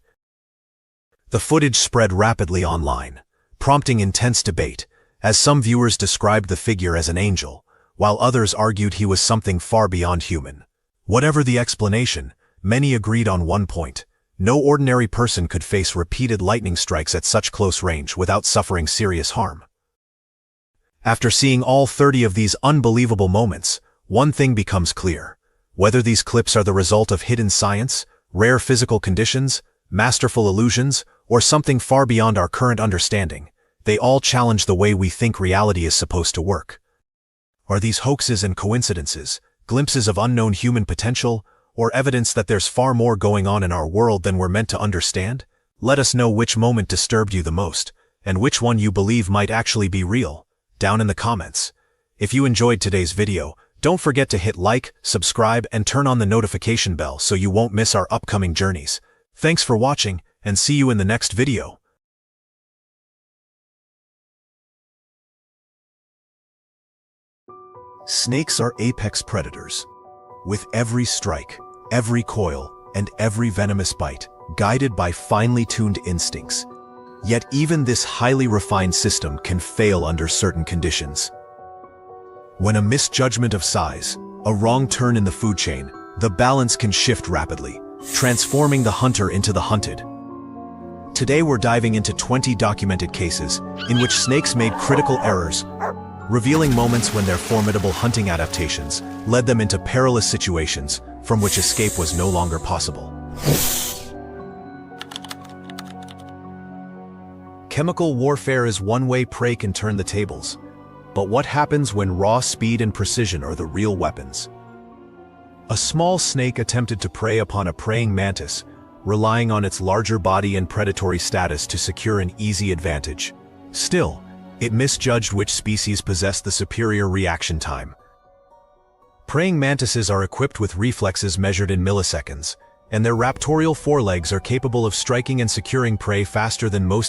A: The footage spread rapidly online, prompting intense debate, as some viewers described the figure as an angel, while others argued he was something far beyond human. Whatever the explanation, many agreed on one point: no ordinary person could face repeated lightning strikes at such close range without suffering serious harm. After seeing all 30 of these unbelievable moments, one thing becomes clear: whether these clips are the result of hidden science, rare physical conditions, masterful illusions, or something far beyond our current understanding, they all challenge the way we think reality is supposed to work. Are these hoaxes and coincidences, glimpses of unknown human potential, or evidence that there's far more going on in our world than we're meant to understand? Let us know which moment disturbed you the most, and which one you believe might actually be real, down in the comments. If you enjoyed today's video, don't forget to hit like, subscribe, and turn on the notification bell so you won't miss our upcoming journeys. Thanks for watching, and see you in the next video. Snakes are apex predators. With every strike, every coil, and every venomous bite, guided by finely tuned instincts. Yet even this highly refined system can fail under certain conditions. When a misjudgment of size, a wrong turn in the food chain, the balance can shift rapidly, transforming the hunter into the hunted. Today we're diving into 20 documented cases in which snakes made critical errors revealing moments when their formidable hunting adaptations led them into perilous situations from which escape was no longer possible. Chemical warfare is one way prey can turn the tables. But what happens when raw speed and precision are the real weapons? A small snake attempted to prey upon a praying mantis, relying on its larger body and predatory status to secure an easy advantage. Still, it misjudged which species possessed the superior reaction time. Praying mantises are equipped with reflexes measured in milliseconds, and their raptorial forelegs are capable of striking and securing prey faster than most